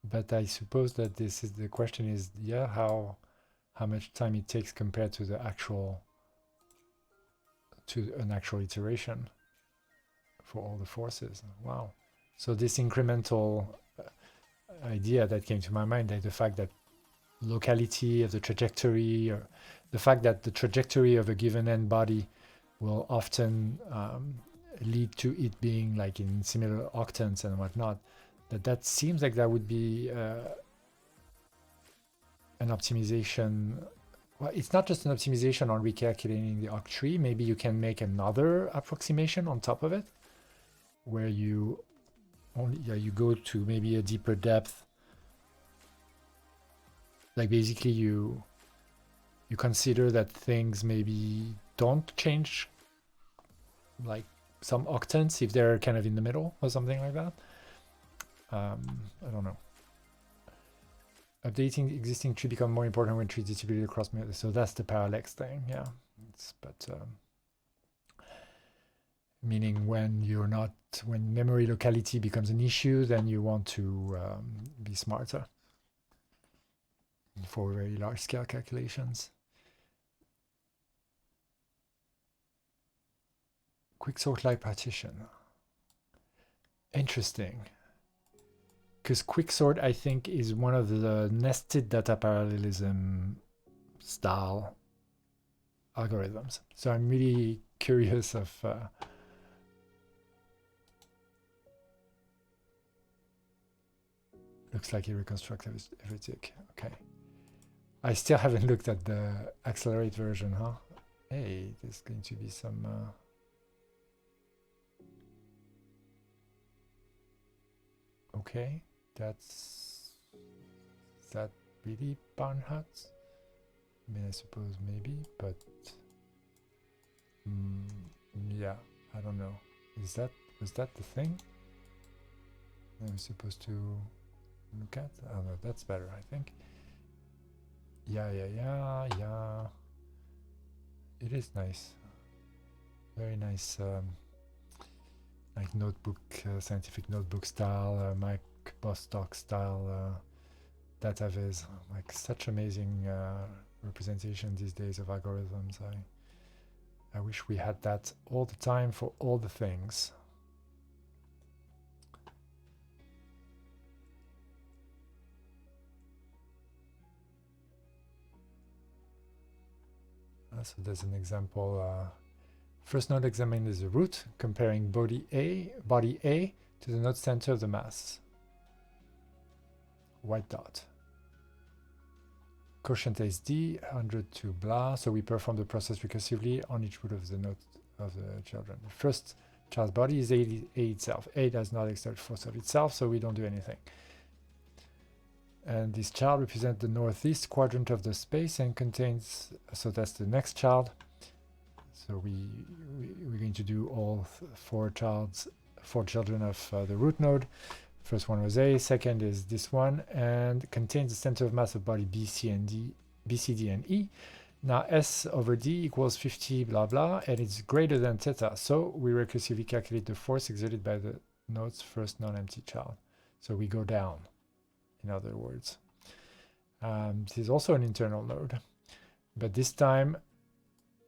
A: But I suppose that this is the question is, yeah, how much time it takes compared to the actual to an actual iteration for all the forces. Wow. So this incremental idea that came to my mind, like the fact that locality of the trajectory, or the fact that the trajectory of a given NBody will often lead to it being like in similar octants and whatnot, that seems like that would be an optimization. Well, it's not just an optimization on recalculating the octree. Maybe you can make another approximation on top of it, where you only you go to maybe a deeper depth. Like basically you consider that things maybe don't change, like some octants if they're kind of in the middle or something like that. I don't know. Updating existing tree become more important when trees distributed across. So that's the parallax thing, yeah. Meaning when when memory locality becomes an issue, then you want to be smarter for very large scale calculations. Quicksort like partition. Interesting. Because quicksort, I think, is one of the nested data parallelism style algorithms. So I'm really curious of looks like it reconstructs everything. Okay. I still haven't looked at the accelerate version, huh? Hey, there's going to be some okay, is that really barn huts? I mean, I suppose maybe, but yeah, I don't know. Was that the thing I was supposed to look at? I don't know, that's better, I think. Yeah. It is nice. Very nice, like notebook, scientific notebook style, Mike Bostock style data viz. Like such amazing representation these days of algorithms. I wish we had that all the time for all the things. So there's an example. First node examined is the root, comparing body A to the node center of the mass. White dot. Quotient is D, 100 to blah. So we perform the process recursively on each root of the node of the children. The first child's body is A itself. A does not exert force of itself, so we don't do anything. And this child represents the northeast quadrant of the space and contains, so that's the next child. So we're going to do all four children of the root node. First one was A, second is this one, and contains the center of mass of body B, C, D, and E. Now S over D equals 50 blah blah, and it's greater than theta. So we recursively calculate the force exerted by the node's first non-empty child. So we go down, in other words. This is also an internal node, but this time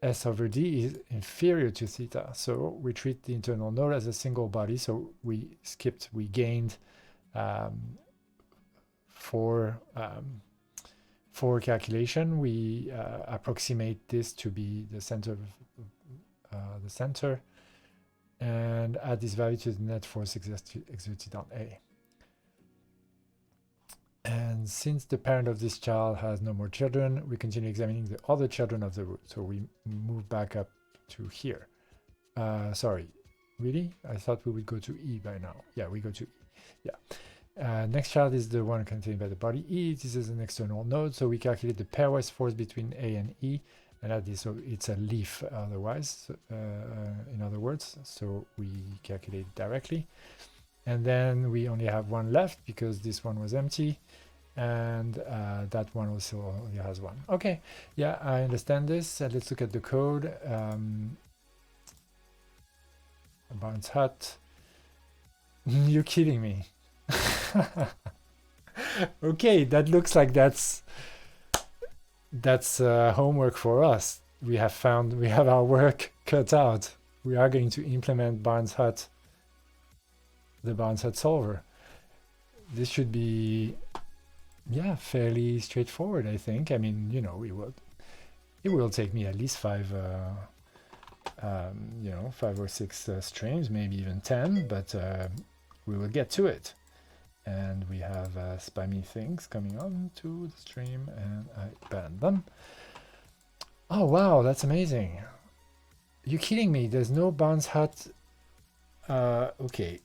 A: S over D is inferior to theta. So we treat the internal node as a single body. So we gained for calculation. We approximate this to be the center of the center and add this value to the net force exerted on A. And since the parent of this child has no more children, we continue examining the other children of the root. So we move back up to here. Sorry, really? I thought we would go to E by now. Yeah, we go to E. Yeah. Next child is the one contained by the body E. This is an external node. So we calculate the pairwise force between A and E. And add this, so it's a leaf otherwise, in other words. So we calculate directly. And then we only have one left because this one was empty, and that one also only has one. Okay, yeah, I understand this. Let's look at the code. Barnes hut. You're kidding me. Okay, that looks like that's homework for us. We have our work cut out. We are going to implement the Barnes Hut solver. This should be, yeah, fairly straightforward, I think. I mean, you know, it will take me at least 5 or 6 streams, maybe even 10, but we will get to it. And we have spammy things coming on to the stream, and I banned them. Oh wow, that's amazing. You're kidding me, there's no Barnes Hut. Okay,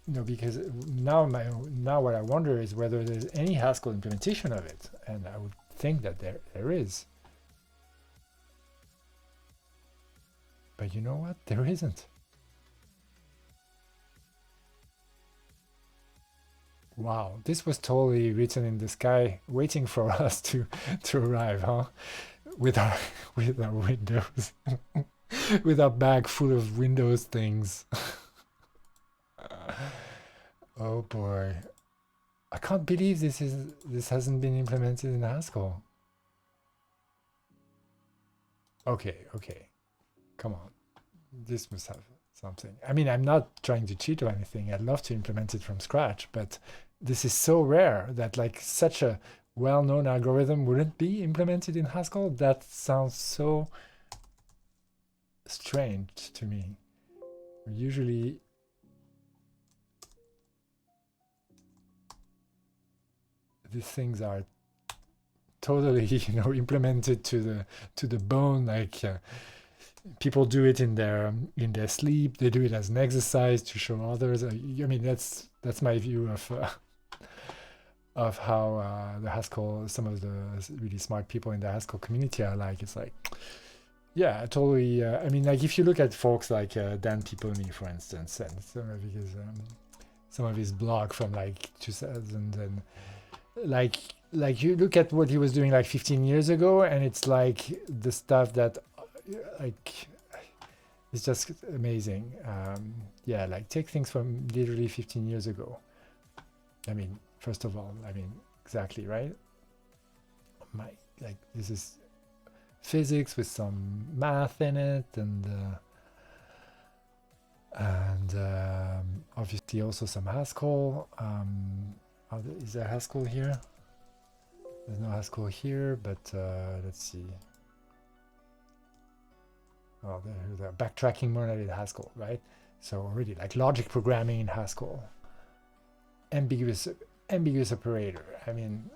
A: no, because now what I wonder is whether there's any Haskell implementation of it, and I would think that there is. But you know what? There isn't. Wow, this was totally written in the sky, waiting for us to arrive, huh? With our Windows, with our bag full of Windows things. Oh boy, I can't believe this hasn't been implemented in Haskell. Okay, come on, this must have something. I mean, I'm not trying to cheat or anything. I'd love to implement it from scratch, but this is so rare that like such a well-known algorithm wouldn't be implemented in Haskell. That sounds so strange to me. Usually these things are totally, implemented to the bone. Like people do it in their sleep. They do it as an exercise to show others. I mean, that's my view of how the Haskell, some of the really smart people in the Haskell community are like. It's like, yeah, totally. I mean, like if you look at folks like Dan Peoplemy, for instance, and some of his blog from like 2000, and like you look at what he was doing like 15 years ago, and it's like the stuff that like it's just amazing. Yeah, like take things from literally 15 years ago. I mean, first of all, I mean, exactly, right? This is physics with some math in it, and obviously also some Haskell. Is there Haskell here? There's no Haskell here, but let's see. Oh, they're backtracking more than Haskell, right? So already like logic programming in Haskell. Ambiguous operator. I mean,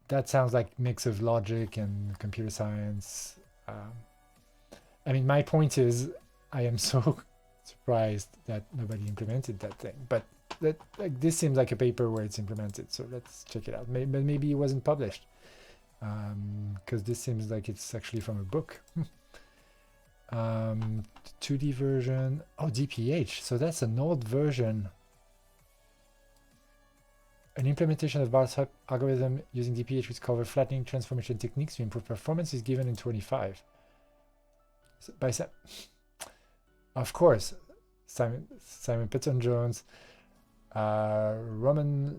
A: that sounds like mix of logic and computer science. I mean, my point is, I am so surprised that nobody implemented that thing. But this seems like a paper where it's implemented. So let's check it out. Maybe it wasn't published, because this seems like it's actually from a book. 2D version. Oh, DPH. So that's an old version. An implementation of Barnes Hut algorithm using DPH which covers flattening transformation techniques to improve performance is given in 25. So by of course, Simon Petton-Jones, Roman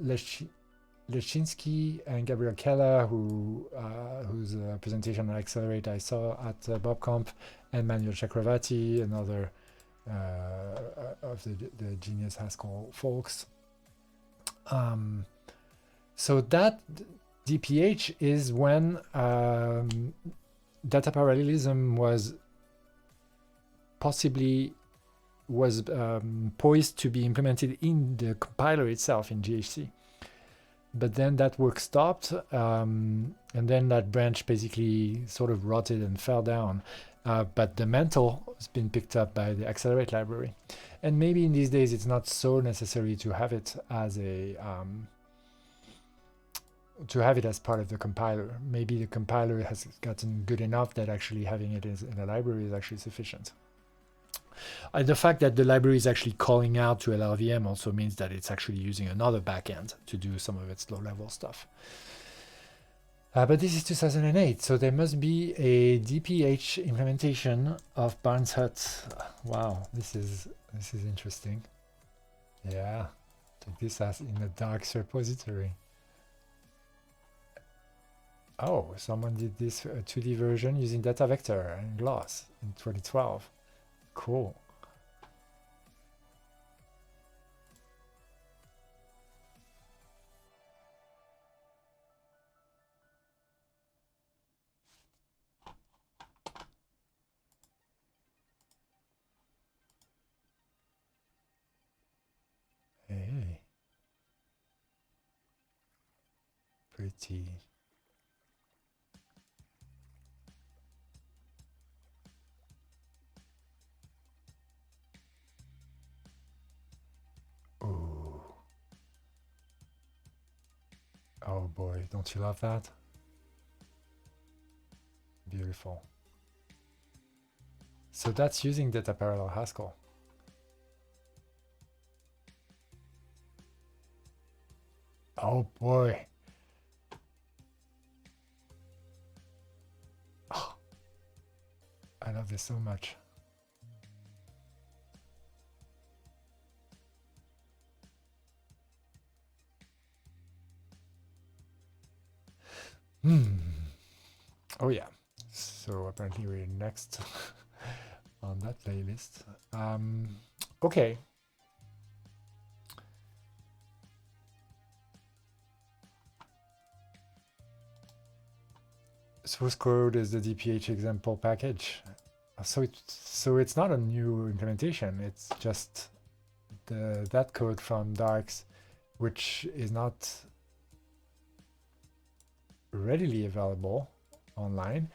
A: Leszczynski, and Gabriel Keller, whose presentation on Accelerate I saw at BobConf, and Manuel Chakravarti, another of the Genius Haskell folks. So that DPH is when data parallelism was poised to be implemented in the compiler itself in GHC. But then that work stopped, and then that branch basically sort of rotted and fell down. But the mantle has been picked up by the Accelerate library. And maybe in these days it's not so necessary to have it as as part of the compiler. Maybe the compiler has gotten good enough that actually having it in a library is actually sufficient. The fact that the library is actually calling out to LLVM also means that it's actually using another backend to do some of its low-level stuff. But this is 2008, so there must be a DPH implementation of Barnes Hut. Wow, this is interesting. Yeah, Take this as in a dark repository. Oh, someone did this 2D version using data vector and gloss in 2012. Cool. Hey. Pretty. Ooh. Oh boy, don't you love that? Beautiful. So that's using data parallel Haskell. Oh boy. Oh, I love this so much. Oh yeah. So apparently we're next on that playlist. Okay. Source code is the DPH example package. So it's not a new implementation. It's just that code from Darks, which is not readily available online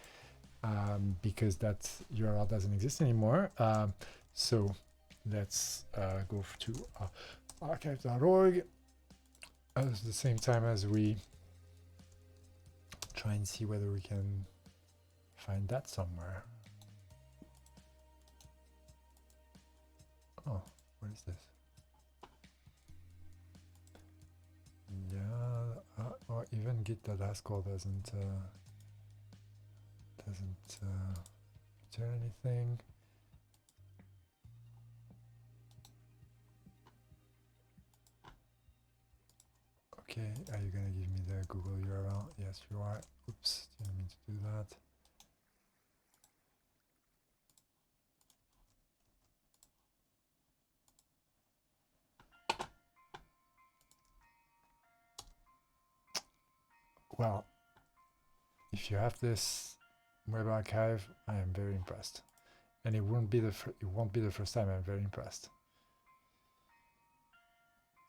A: because that URL doesn't exist anymore. So let's go to archive.org at the same time as we try and see whether we can find that somewhere. Oh, what is this? Yeah, or even git.haskell doesn't return anything. Okay, are you gonna give me the Google URL? Yes, you are. Oops, didn't mean to do that. Well, if you have this web archive, I am very impressed, and it won't be the first time. I'm very impressed.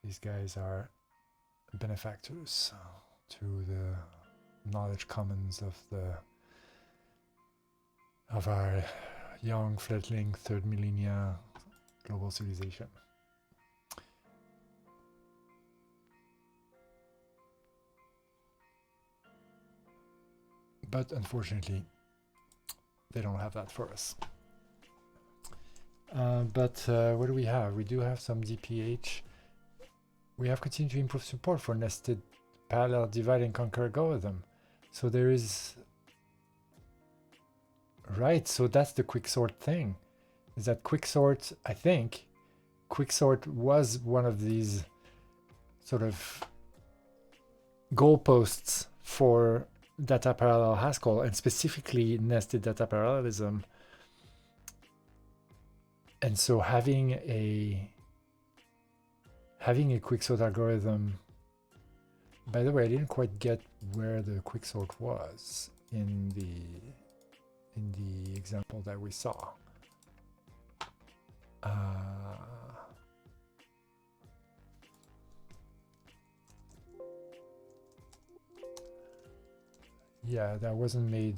A: These guys are benefactors to the knowledge commons of our young fledgling third millennia global civilization. But unfortunately, they don't have that for us. But what do we have? We do have some DPH. We have continued to improve support for nested parallel divide and conquer algorithm. So there is... Right, so that's the quicksort thing. Is that quicksort, I think, quicksort was one of these sort of goalposts for data parallel Haskell, and specifically nested data parallelism. And so having a quicksort algorithm, by the way, I didn't quite get where the quicksort was in the example that we saw. Yeah, that wasn't made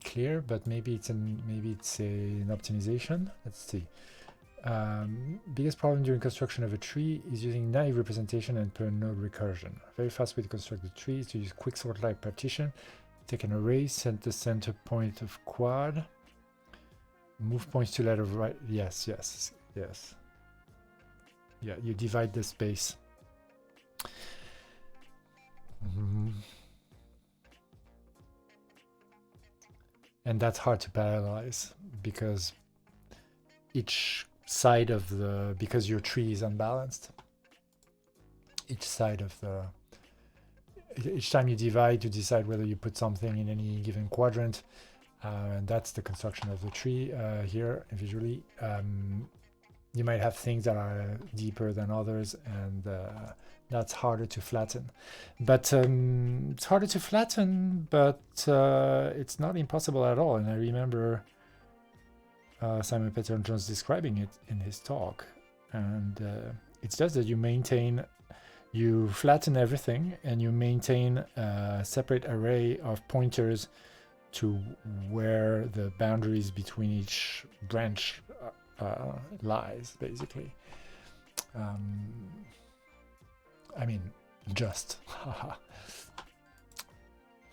A: clear, but maybe it's an optimization. Let's see. Biggest problem during construction of a tree is using naive representation and per node recursion. A very fast way to construct the tree is to use quicksort like partition. Take an array, set the center point of quad, move points to left or right. Yes. Yeah, you divide the space. And that's hard to parallelize because each side of the, because your tree is unbalanced, each side of the, each time you divide to decide whether you put something in any given quadrant, and that's the construction of the tree here visually. You might have things that are deeper than others, and that's harder to flatten. But it's harder to flatten, but it's not impossible at all. And I remember Simon Peter-Jones describing it in his talk. And it's just that you flatten everything, and you maintain a separate array of pointers to where the boundaries between each branch lies, basically. I mean, just.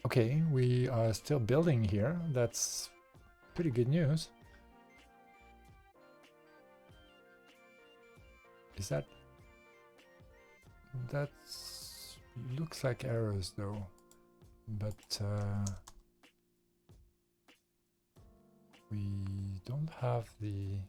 A: Okay, we are still building here. That's pretty good news. Is that... That looks like errors, though. But we don't have the...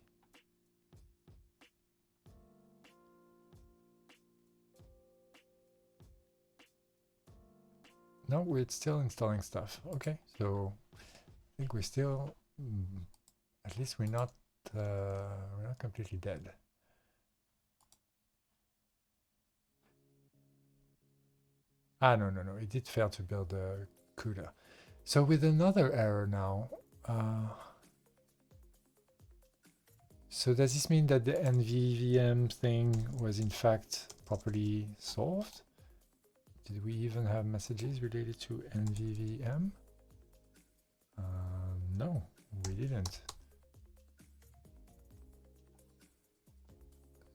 A: No, we're still installing stuff. Okay, so I think we're still, at least we're not completely dead. Ah, no, it did fail to build a CUDA. So with another error now, so does this mean that the NVVM thing was in fact properly solved? Did we even have messages related to NVVM? No, we didn't.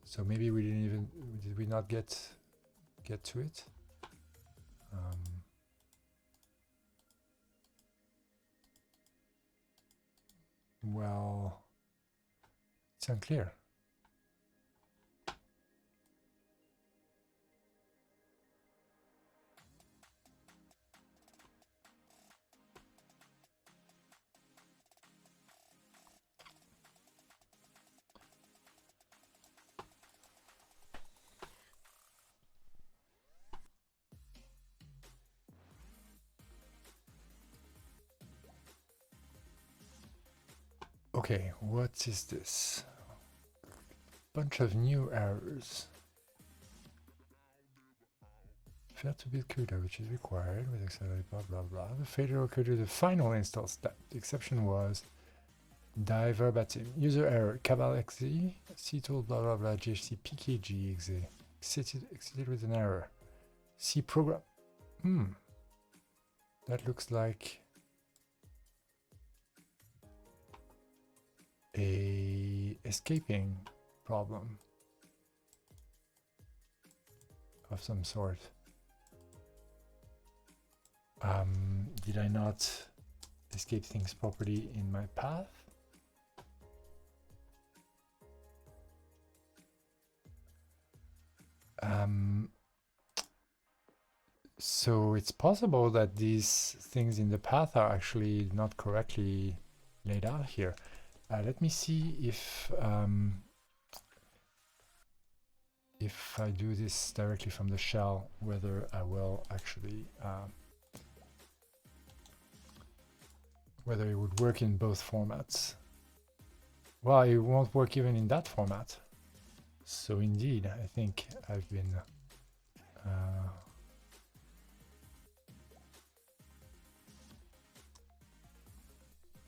A: So maybe we didn't even, did we not get to it? Well, it's unclear. Okay, what is this? Bunch of new errors. Failed to build CUDA, which is required with accelerate blah blah blah. The failure occurred to the final install step. The exception was die verbatim. User error cabal.exe ctool blah blah blah ghc pkg.exe exited with an error. C program. That looks like a escaping problem of some sort. Did I not escape things properly in my path? So it's possible that these things in the path are actually not correctly laid out here. Let me see if I do this directly from the shell, whether I will actually whether it would work in both formats. Well, it won't work even in that format. So indeed, I think I've been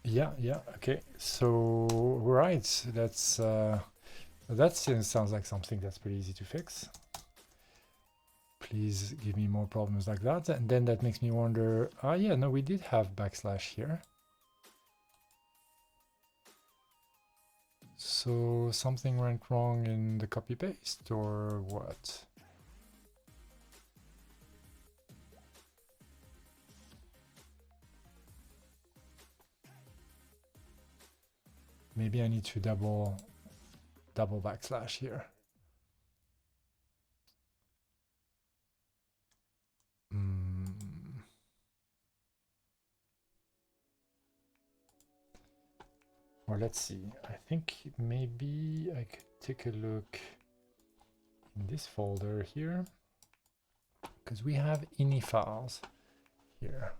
A: yeah, okay. So right, that's that sounds like something that's pretty easy to fix. Please give me more problems like that. And then that makes me wonder, yeah, no, we did have backslash here. So something went wrong in the copy paste or what? Maybe I need to double backslash here. Or let's see, I think maybe I could take a look in this folder here, because we have ini files here.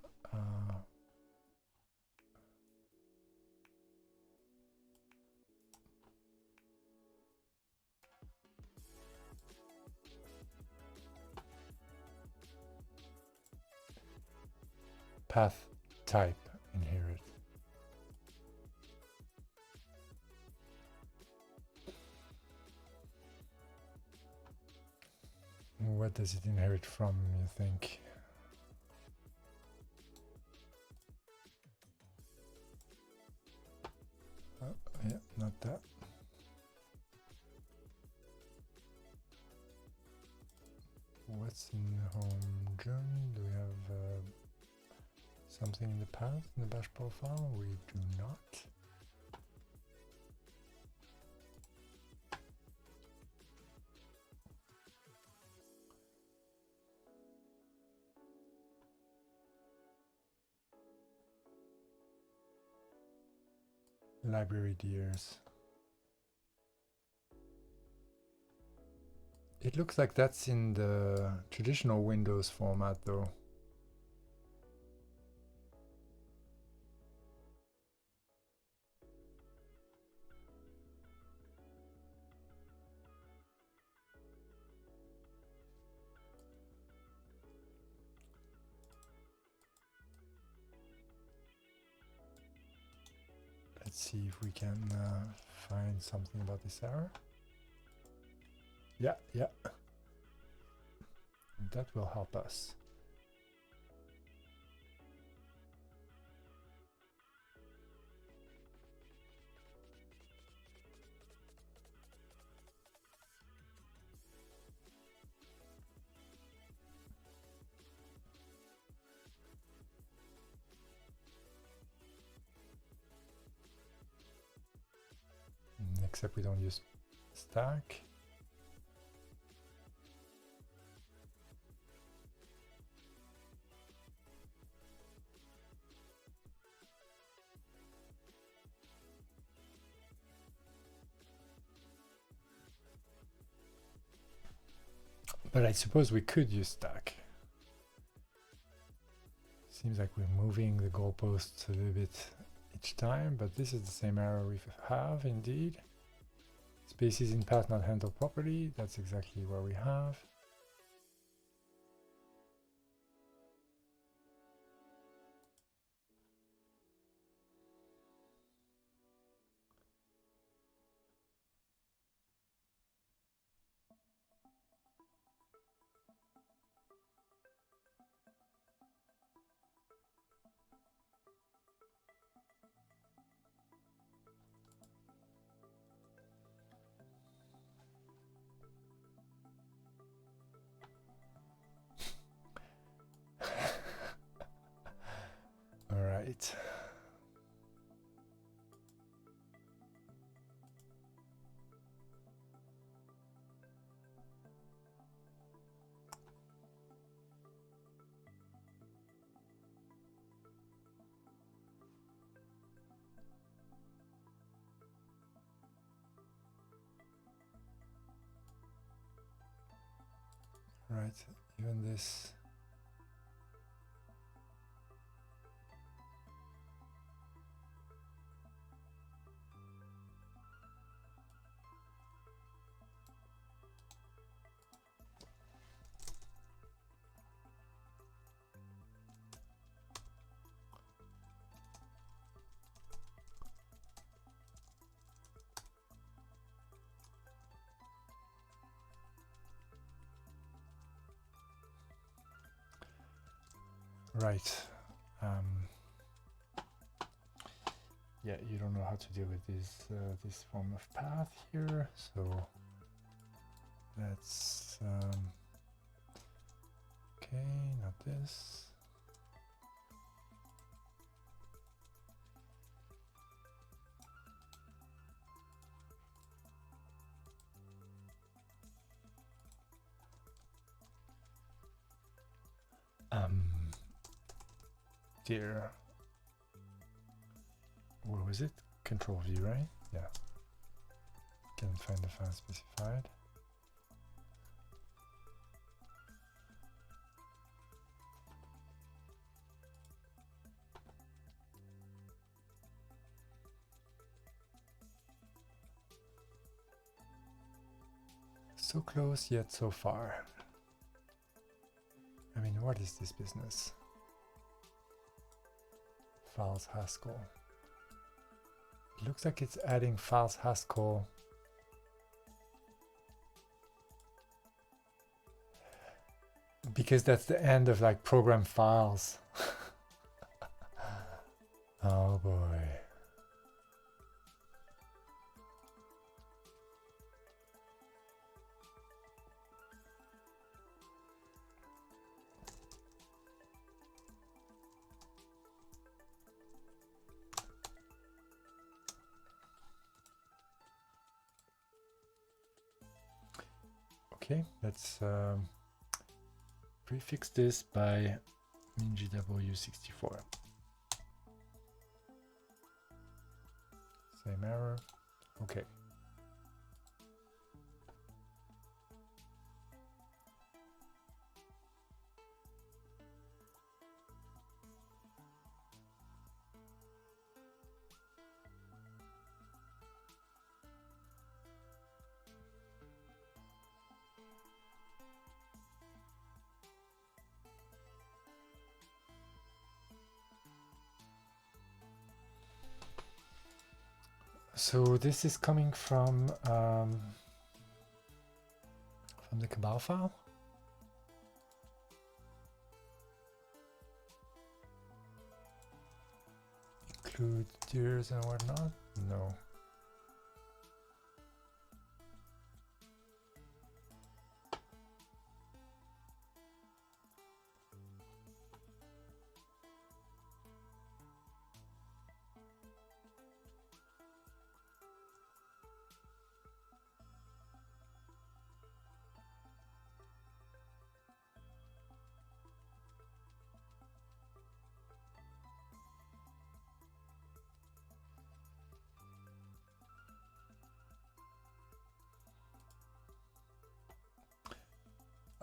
A: Path type inherit. What does it inherit from, you think? Oh, yeah, not that. What's in the home journey? Do we have something in the path in the bash profile? We do not. Library dears. It looks like that's in the traditional Windows format though. Let's see if we can find something about this error. Yeah. That will help us. Except we don't use stack. But I suppose we could use stack. Seems like we're moving the goalposts a little bit each time, but this is the same error we have indeed. Spaces in path not handled properly. That's exactly what we have. All right. Right, even this. Right. Yeah, you don't know how to deal with this form of path here, so let's okay, not this. Dear, where was it? Control V, right? Yeah. Can find the file specified. So close yet so far. I mean, what is this business? Files Haskell. It looks like it's adding files Haskell. Because that's the end of like program files. Oh boy. Okay, let's prefix this by MinGW64. Same error. Okay. So this is coming from the Cabal file. Include tiers and whatnot? No.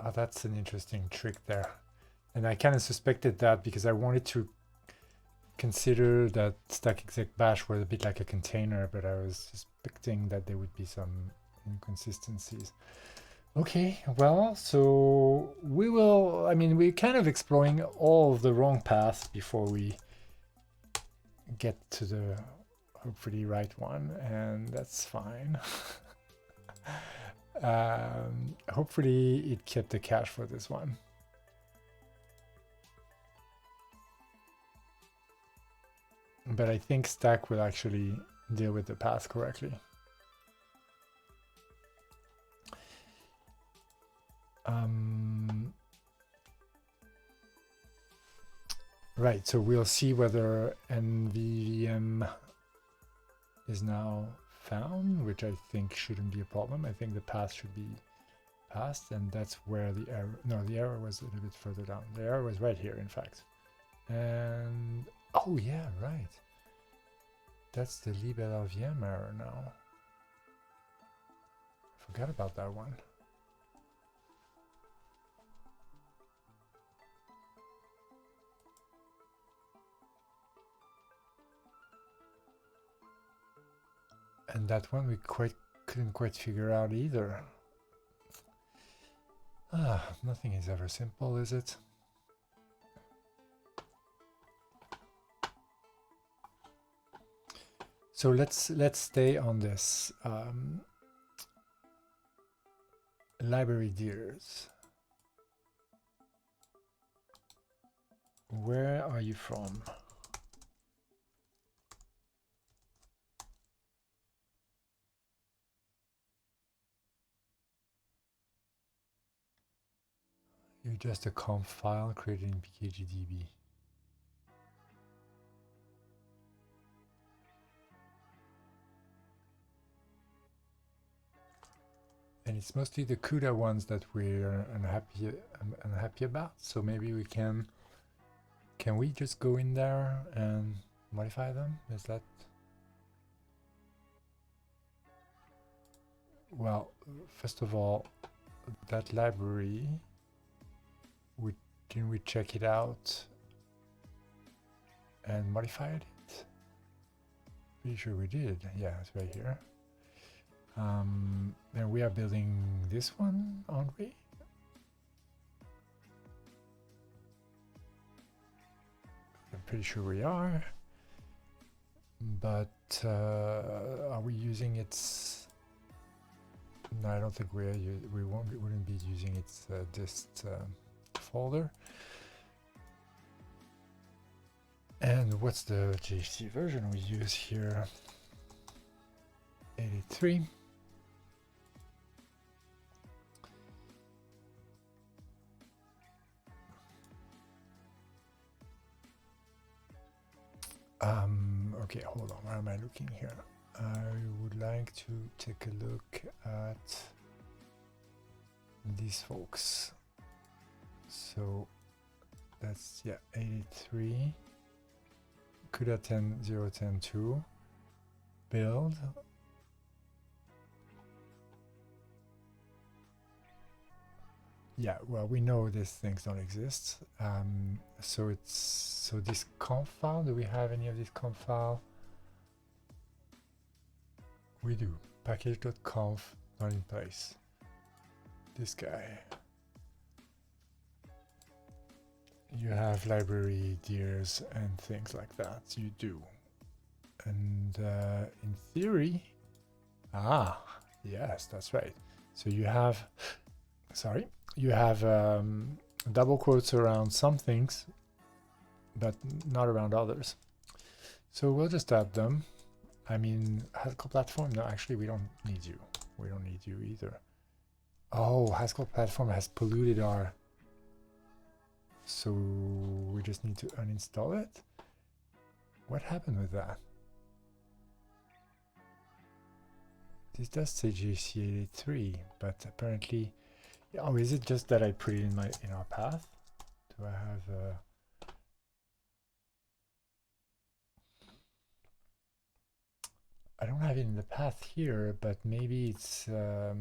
A: Oh, that's an interesting trick there. And I kind of suspected that because I wanted to consider that stack exec bash was a bit like a container, but I was suspecting that there would be some inconsistencies. Okay, well, so we will, I mean, we're kind of exploring all of the wrong paths before we get to the hopefully right one, and that's fine. Hopefully it kept the cache for this one. But I think stack will actually deal with the path correctly. Right, so we'll see whether NVVM is now found, which I think shouldn't be a problem. I think the path should be passed, and that's where the error, no, the error was a little bit further down. The error was right here, in fact. And, oh yeah, right. That's the libLVM error now. I forgot about that one. And that one we couldn't quite figure out either. Nothing is ever simple, is it? So let's stay on this library dears. Where are you from? You're just a conf file created in pkgdb. And it's mostly the CUDA ones that we're unhappy about. So maybe we can we just go in there and modify them? Is that well, first of all, that library, didn't we check it out and modify it? Pretty sure we did. Yeah, it's right here. And we are building this one, aren't we? I'm pretty sure we are. But are we using its? No, I don't think we wouldn't be using its dist folder. And what's the JC version we use here? 83. Okay, hold on, where am I looking here? I would like to take a look at these folks. So that's, yeah, 83. CUDA 10.0.10.2 build. Yeah, well, we know these things don't exist. So this conf file, do we have any of this conf file? We do. Package.conf not in place. This guy. You have library dears and things like that. You do. And in theory, yes, that's right. So you have, sorry, you have double quotes around some things, but not around others. So we'll just add them. I mean, Haskell platform, no, actually we don't need you. We don't need you either. Oh, Haskell platform has polluted our, so we just need to uninstall it. What happened with that? This does say JC83, but apparently, oh, is it just that I put it in our path? Do I have I don't have it in the path here, but maybe it's I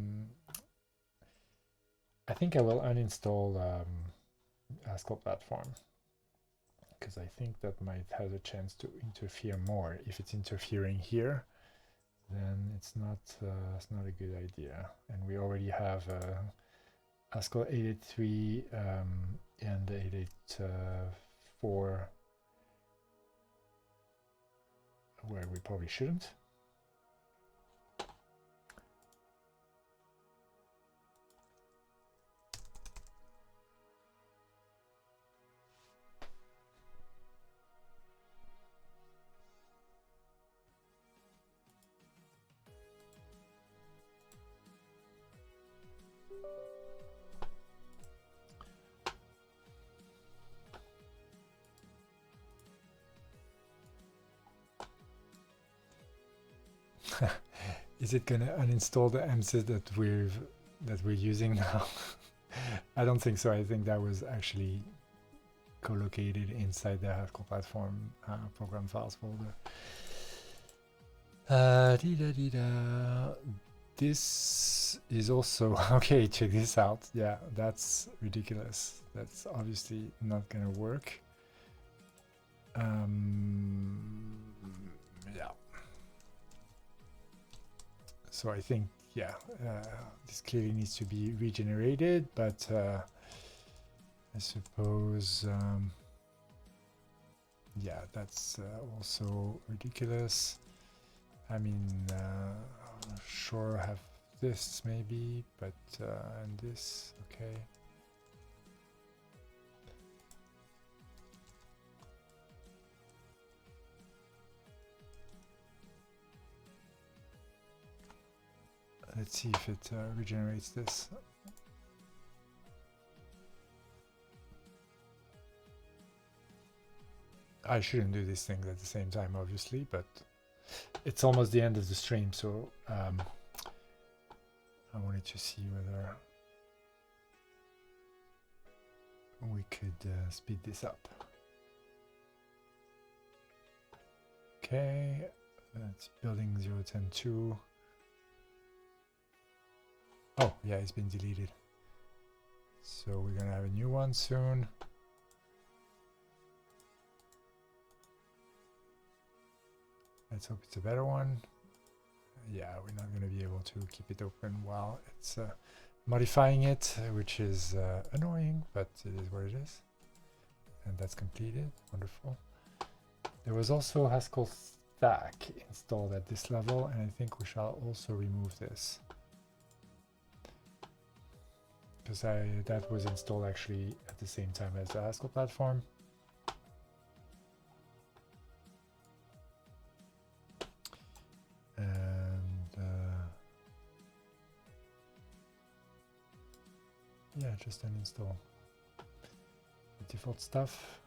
A: think I will uninstall Haskell platform, because I think that might have a chance to interfere more. If it's interfering here, then it's not a good idea. And we already have Haskell 883 and 884 where we probably shouldn't. Is it gonna uninstall the MSys that we're using now? I don't think so. I think that was actually co-located inside the Haskell platform program files folder. This is also okay. Check this out. Yeah, that's ridiculous. That's obviously not gonna work. Yeah. So I think, yeah, this clearly needs to be regenerated, but I suppose, yeah, that's also ridiculous. I mean, sure, have this maybe, but and this, okay. Let's see if it regenerates this. I shouldn't do these things at the same time, obviously, but it's almost the end of the stream, so I wanted to see whether we could speed this up. Okay, that's building 0.10.2. Oh, yeah, it's been deleted. So we're gonna have a new one soon. Let's hope it's a better one. Yeah, we're not gonna be able to keep it open while it's modifying it, which is annoying, but it is what it is. And that's completed. Wonderful. There was also Haskell stack installed at this level, and I think we shall also remove this, because that was installed actually at the same time as the Haskell platform. And yeah, just uninstall the default stuff.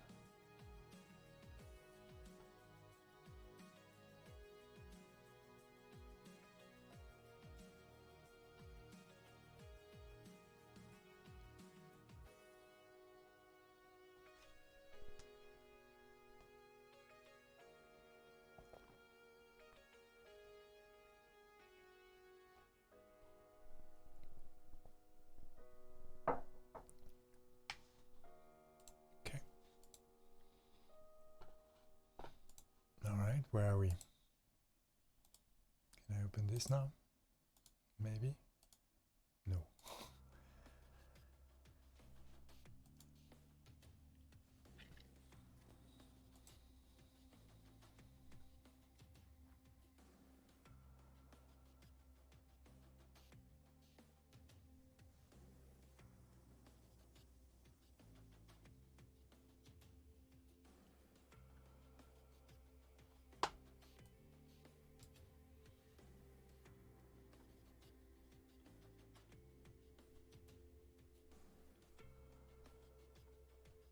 A: Alright, where are we? Can I open this now? Maybe? No.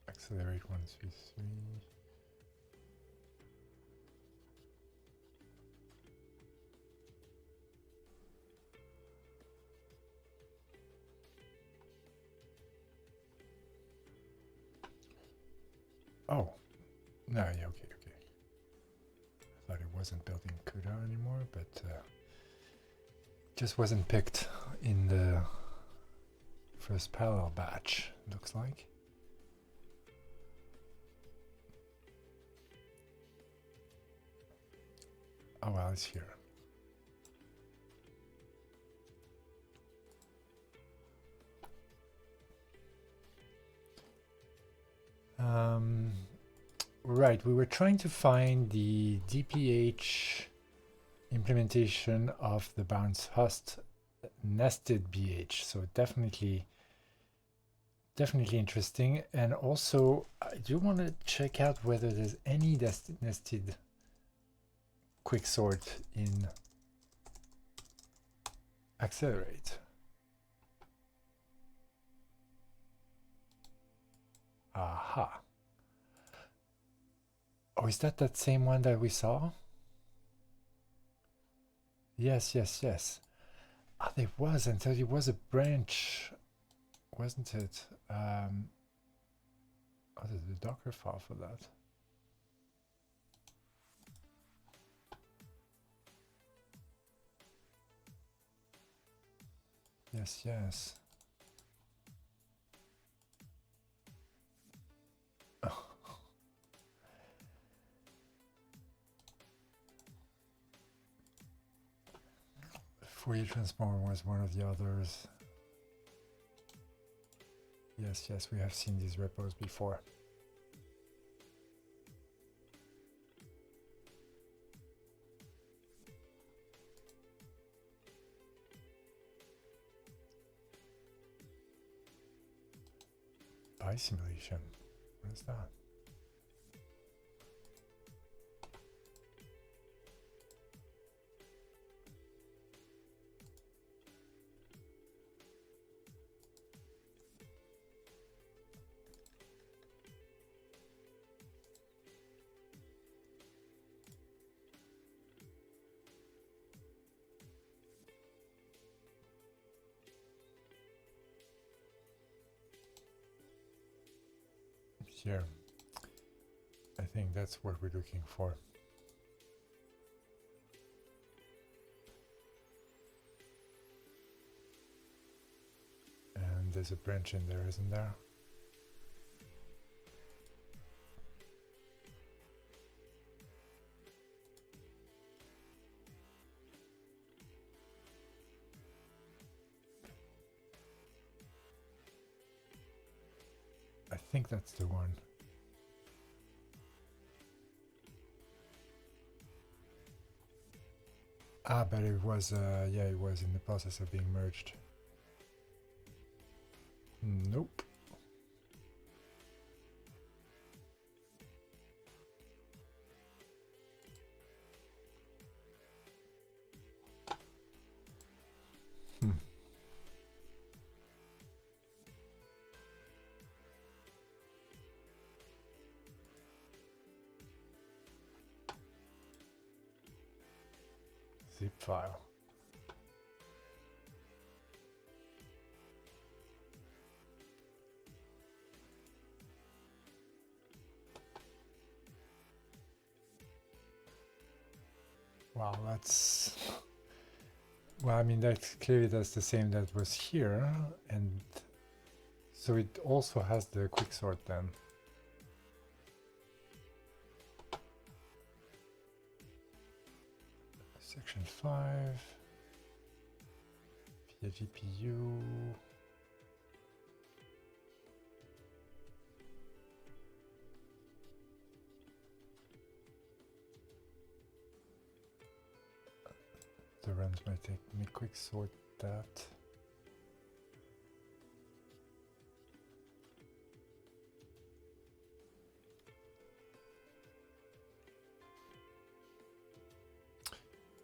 A: Accelerate 1, 2, 3. Oh, no, yeah, okay. I thought it wasn't building CUDA anymore, but just wasn't picked in the first parallel batch, looks like. Oh well, it's here. Right, we were trying to find the DPH implementation of the bounce host nested BH, so definitely interesting. And also I do want to check out whether there's any nested quicksort in Accelerate. Aha. Oh, is that same one that we saw? Yes. Ah, there was, and so it was a branch, wasn't it? Oh, there's the Docker file for that. Yes. Oh. Fourier transform was one of the others. Yes, we have seen these repos before. Simulation. What is that? Here, I think that's what we're looking for. there's a branch in there, isn't there? I think that's the one. Ah, but it was, yeah, it was in the process of being merged. Nope. Zip file. Wow, that's... Well, I mean, that's clearly that's the same that was here, and so it also has the quicksort then. Section 5, via GPU. The runs might take me quick sort that.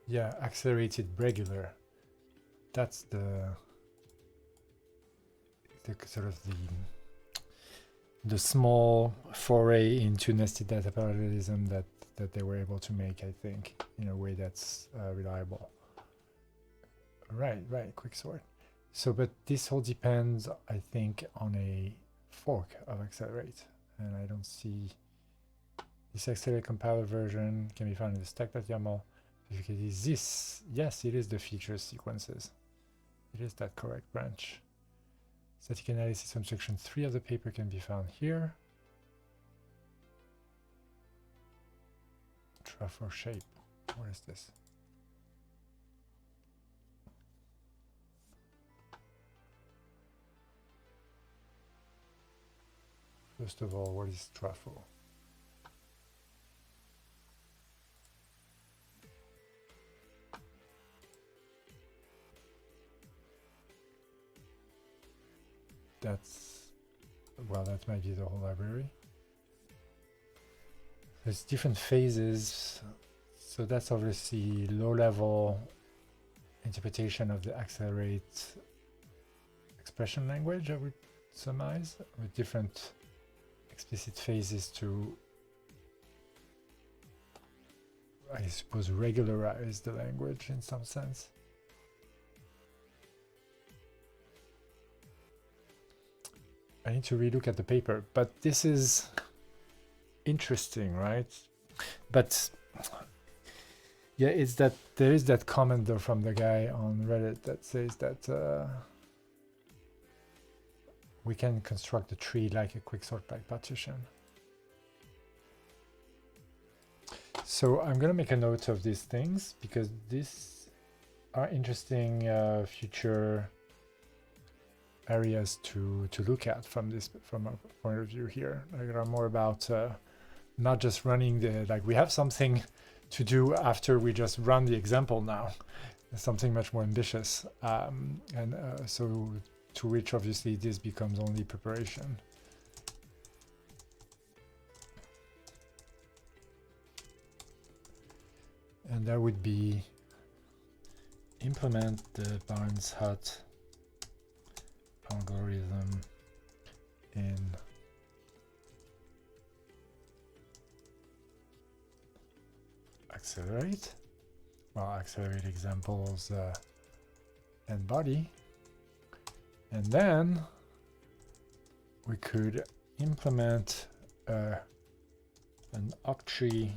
A: Yeah, accelerated regular. That's the sort of the small foray into nested data parallelism that they were able to make, I think, in a way that's reliable. Right, quicksort. So, but this all depends, I think, on a fork of accelerate, and I don't see this accelerate compiler version can be found in the stack.yaml. Is this? Yes, it is the features sequences. It is that correct branch. Static analysis from section 3 of the paper can be found here. Trafo shape. What is this? First of all, what is trafo? That's, well, that might be the whole library. There's different phases, so that's obviously low-level interpretation of the accelerate expression language, I would surmise, with different explicit phases to, I suppose, regularize the language in some sense. I need to relook at the paper, but this is interesting, right? But yeah, it's that there is that comment though from the guy on Reddit that says that we can construct a tree like a quicksort by partition. So I'm gonna make a note of these things because these are interesting future areas to look at from a point of view here. Like, are more about not just running the, like, we have something to do after we just run the example now, something much more ambitious, so to which obviously this becomes only preparation. And that would be implement the Barnes Hut algorithm in accelerate. Well, accelerate examples NBody, and then we could implement an octree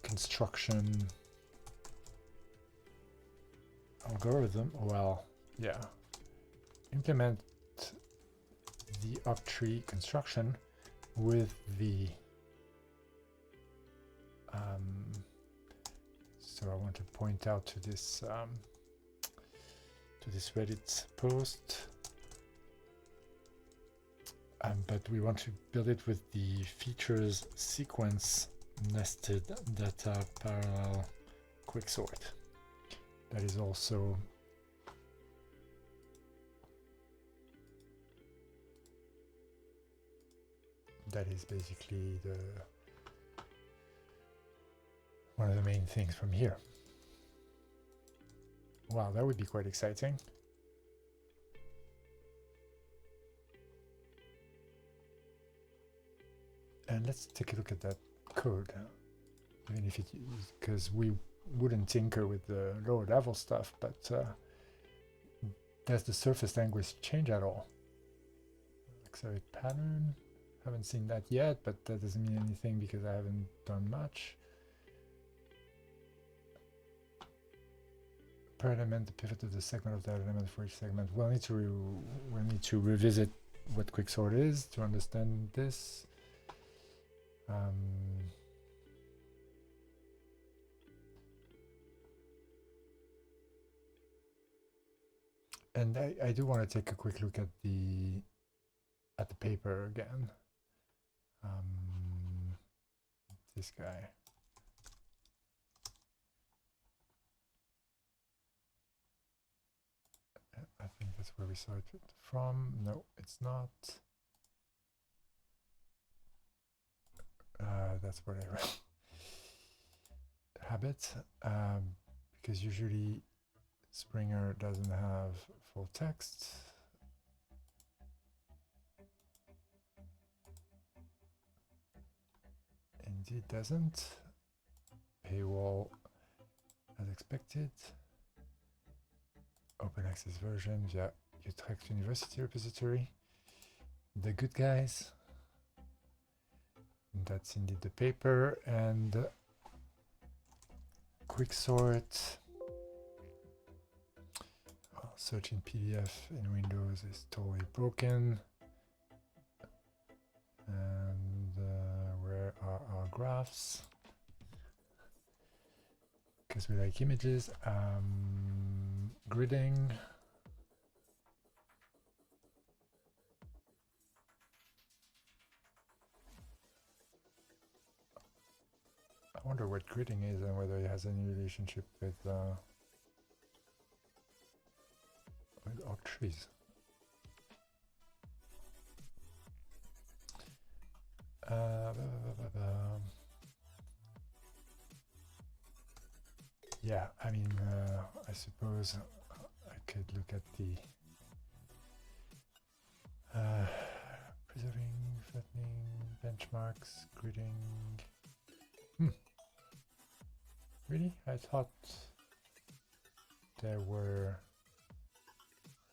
A: construction algorithm. Well, yeah. implement the octree construction with the so I want to point out to this Reddit post, but we want to build it with the features sequence nested data parallel quicksort. That is also basically one of the main things from here. Wow, that would be quite exciting. And let's take a look at that code, even if it is, because we wouldn't tinker with the lower level stuff, but does the surface language change at all? Accelerate pattern, haven't seen that yet, but that doesn't mean anything because I haven't done much. Per element, the pivot of the segment of that element for each segment. We'll need to revisit what quicksort is to understand this. And I do want to take a quick look at the paper again. This guy. I think that's where we saw it from. No, it's not. That's what I read. Habit, because usually Springer doesn't have full text. Indeed doesn't. Paywall as expected. Open access version via Utrecht University repository. The good guys. That's indeed the paper, and quicksort. Well, search in PDF in Windows is totally broken. And where are our graphs? Because we like images. Gridding. I wonder what gridding is and whether it has any relationship with octrees. Yeah, I mean, I suppose I could look at the preserving, flattening, benchmarks, gridding. Really? I thought there were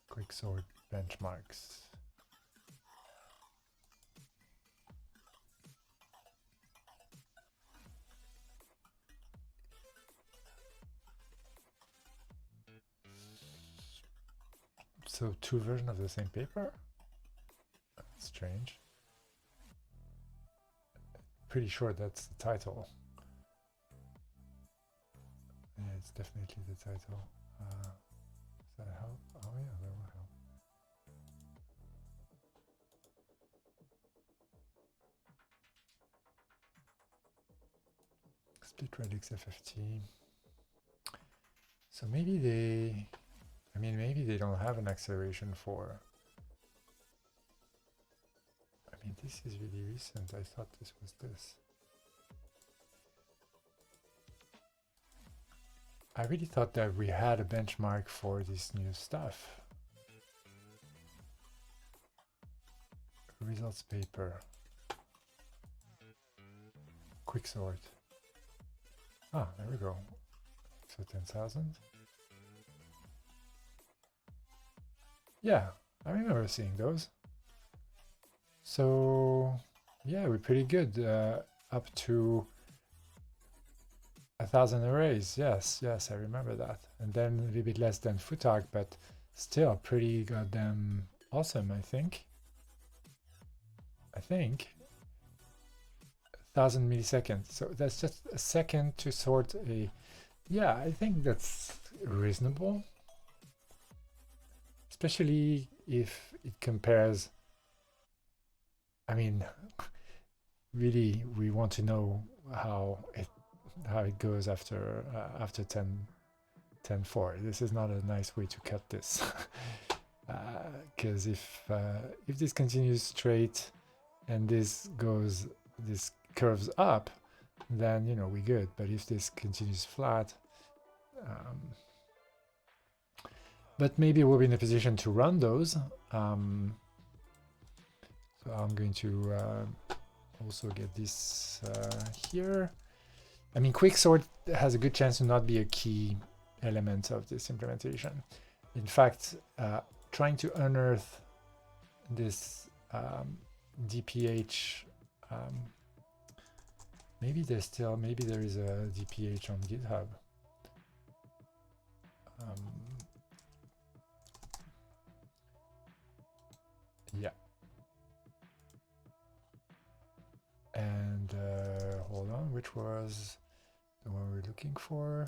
A: quicksort benchmarks. So two versions of the same paper? That's strange. Pretty sure that's the title. Yeah, it's definitely the title. Does that help? Oh yeah, that will help. Split radix FFT. So maybe maybe they don't have an acceleration for. I mean, this is really recent. I thought this was this. I really thought that we had a benchmark for this new stuff. Results paper. Quicksort. Ah, there we go. So 10,000. Yeah, I remember seeing those. So yeah, we're pretty good. Up to 1,000 arrays. Yes, I remember that. And then a little bit less than Futag, but still pretty goddamn awesome, I think. 1,000 milliseconds. So that's just a second to sort a... Yeah, I think that's reasonable. Especially if it compares... I mean, really, we want to know how it goes after 10.4. This is not a nice way to cut this. Because if this continues straight and this curves up, then we're good. But if this continues flat, but maybe we'll be in a position to run those. So I'm going to also get this here. I mean, quicksort has a good chance to not be a key element of this implementation. In fact, trying to unearth this DPH, maybe there is a DPH on GitHub. Yeah. And hold on, which was the one we're looking for?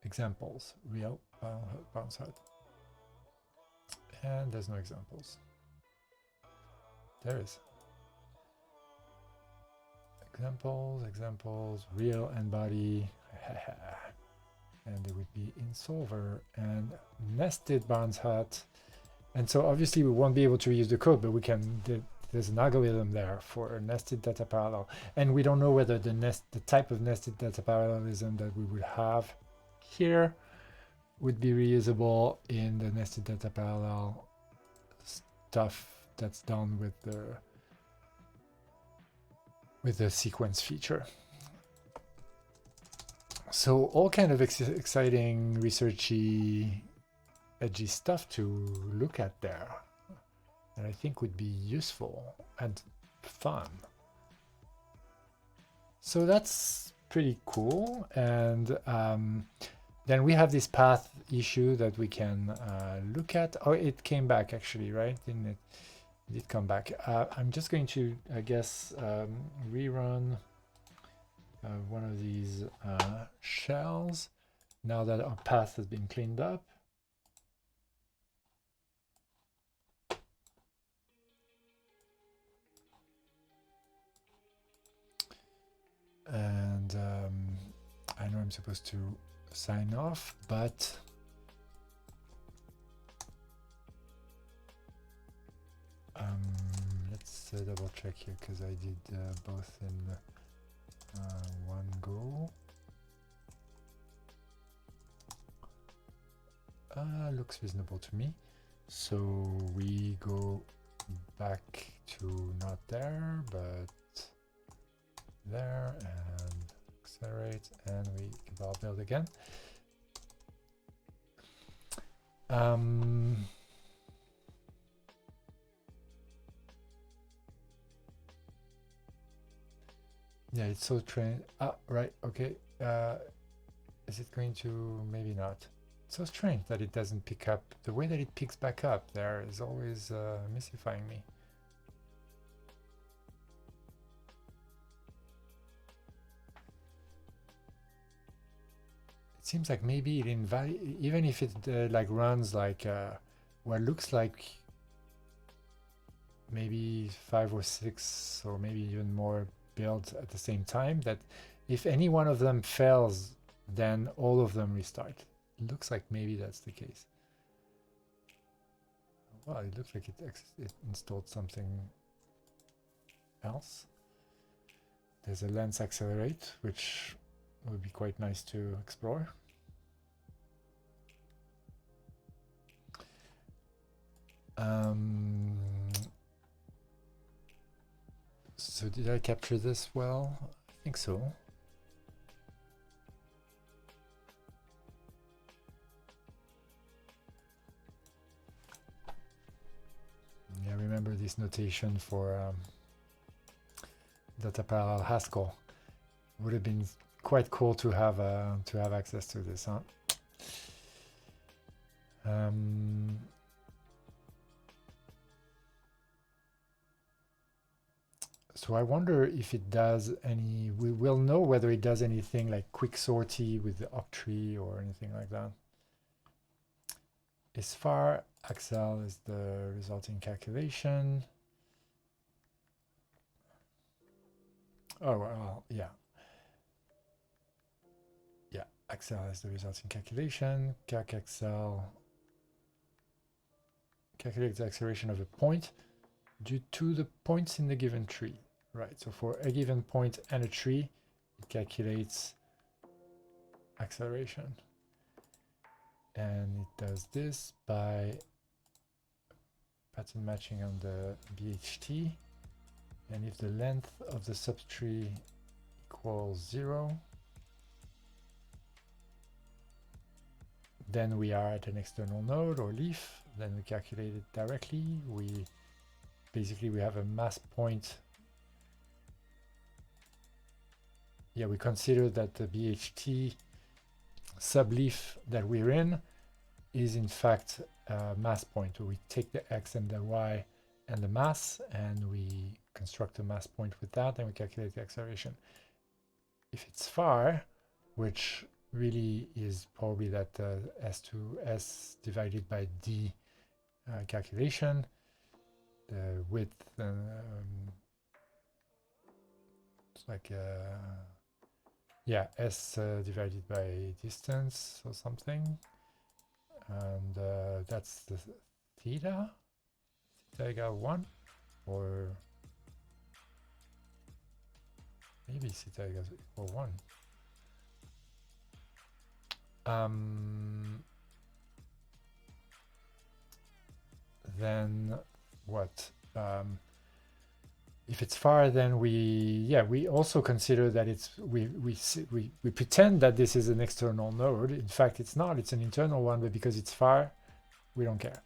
A: Examples, real bounce height. And there's no examples. There is. Examples, real NBody. And they would be in solver and nested bounce height. And so obviously we won't be able to reuse the code, but we can. There's an algorithm there for a nested data parallel, and we don't know whether the type of nested data parallelism that we would have here would be reusable in the nested data parallel stuff that's done with the sequence feature. So all kind of exciting, researchy, edgy stuff to look at there, and I think would be useful and fun. So that's pretty cool. And then we have this path issue that we can look at. Oh, it came back actually, right? Didn't it? It did come back. I'm just going to, I guess, rerun one of these shells now that our path has been cleaned up. And I know I'm supposed to sign off, but let's double check here, because I did both in one go. Looks reasonable to me. So we go back to not there, but there, and accelerate, and we compile build again. Yeah, it's so trained. Ah, right, okay. Is it going to? Maybe not. It's so strange that it doesn't pick up. The way that it picks back up there is always mystifying me. It seems like maybe it even if it like runs like what looks like maybe 5 or 6 or maybe even more builds at the same time, that if any one of them fails, then all of them restart. It looks like maybe that's the case. Well, it looks like it installed something else. There's a lens accelerate, which would be quite nice to explore. So did I capture this well? I think so. Yeah, remember this notation for data parallel Haskell. Would have been quite cool to have access to this, huh? So I wonder if it does any. We will know whether it does anything like quick sortie with the octree or anything like that. As far Haskell is the resulting calculation. Oh well, yeah. Yeah, Haskell is the resulting calculation. Calc Haskell calculates the acceleration of a point due to the points in the given tree. Right, so for a given point and a tree, it calculates acceleration. And it does this by pattern matching on the BHT. And if the length of the subtree equals 0, then we are at an external node or leaf. Then we calculate it directly. We have a mass point. Yeah, we consider that the BHT subleaf that we're in is in fact a mass point. We take the x and the y and the mass, and we construct a mass point with that, and we calculate the acceleration. If it's far, which really is probably that S to S divided by D calculation, the width, it's like yeah, S divided by distance or something, and that's the theta equal 1, or maybe theta equal 1. Then what? If it's far, then we also consider that it's we pretend that this is an external node. In fact, it's not. It's an internal one, but because it's far, we don't care.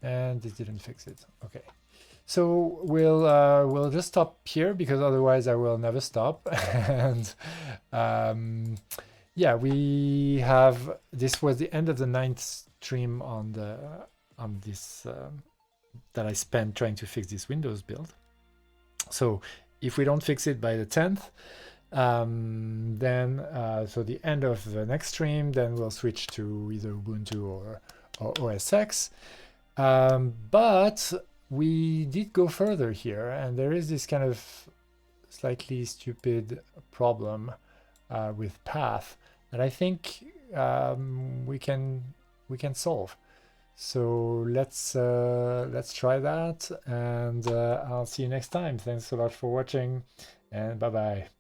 A: And this didn't fix it. Okay, so we'll just stop here because otherwise I will never stop. And yeah, we have, this was the end of the 9th stream on this that I spent trying to fix this Windows build. So if we don't fix it by the 10th, then so the end of the next stream, then we'll switch to either Ubuntu or OS X. But we did go further here, and there is this kind of slightly stupid problem with path that I think we can solve. So let's try that, and I'll see you next time. Thanks a lot for watching, and bye bye.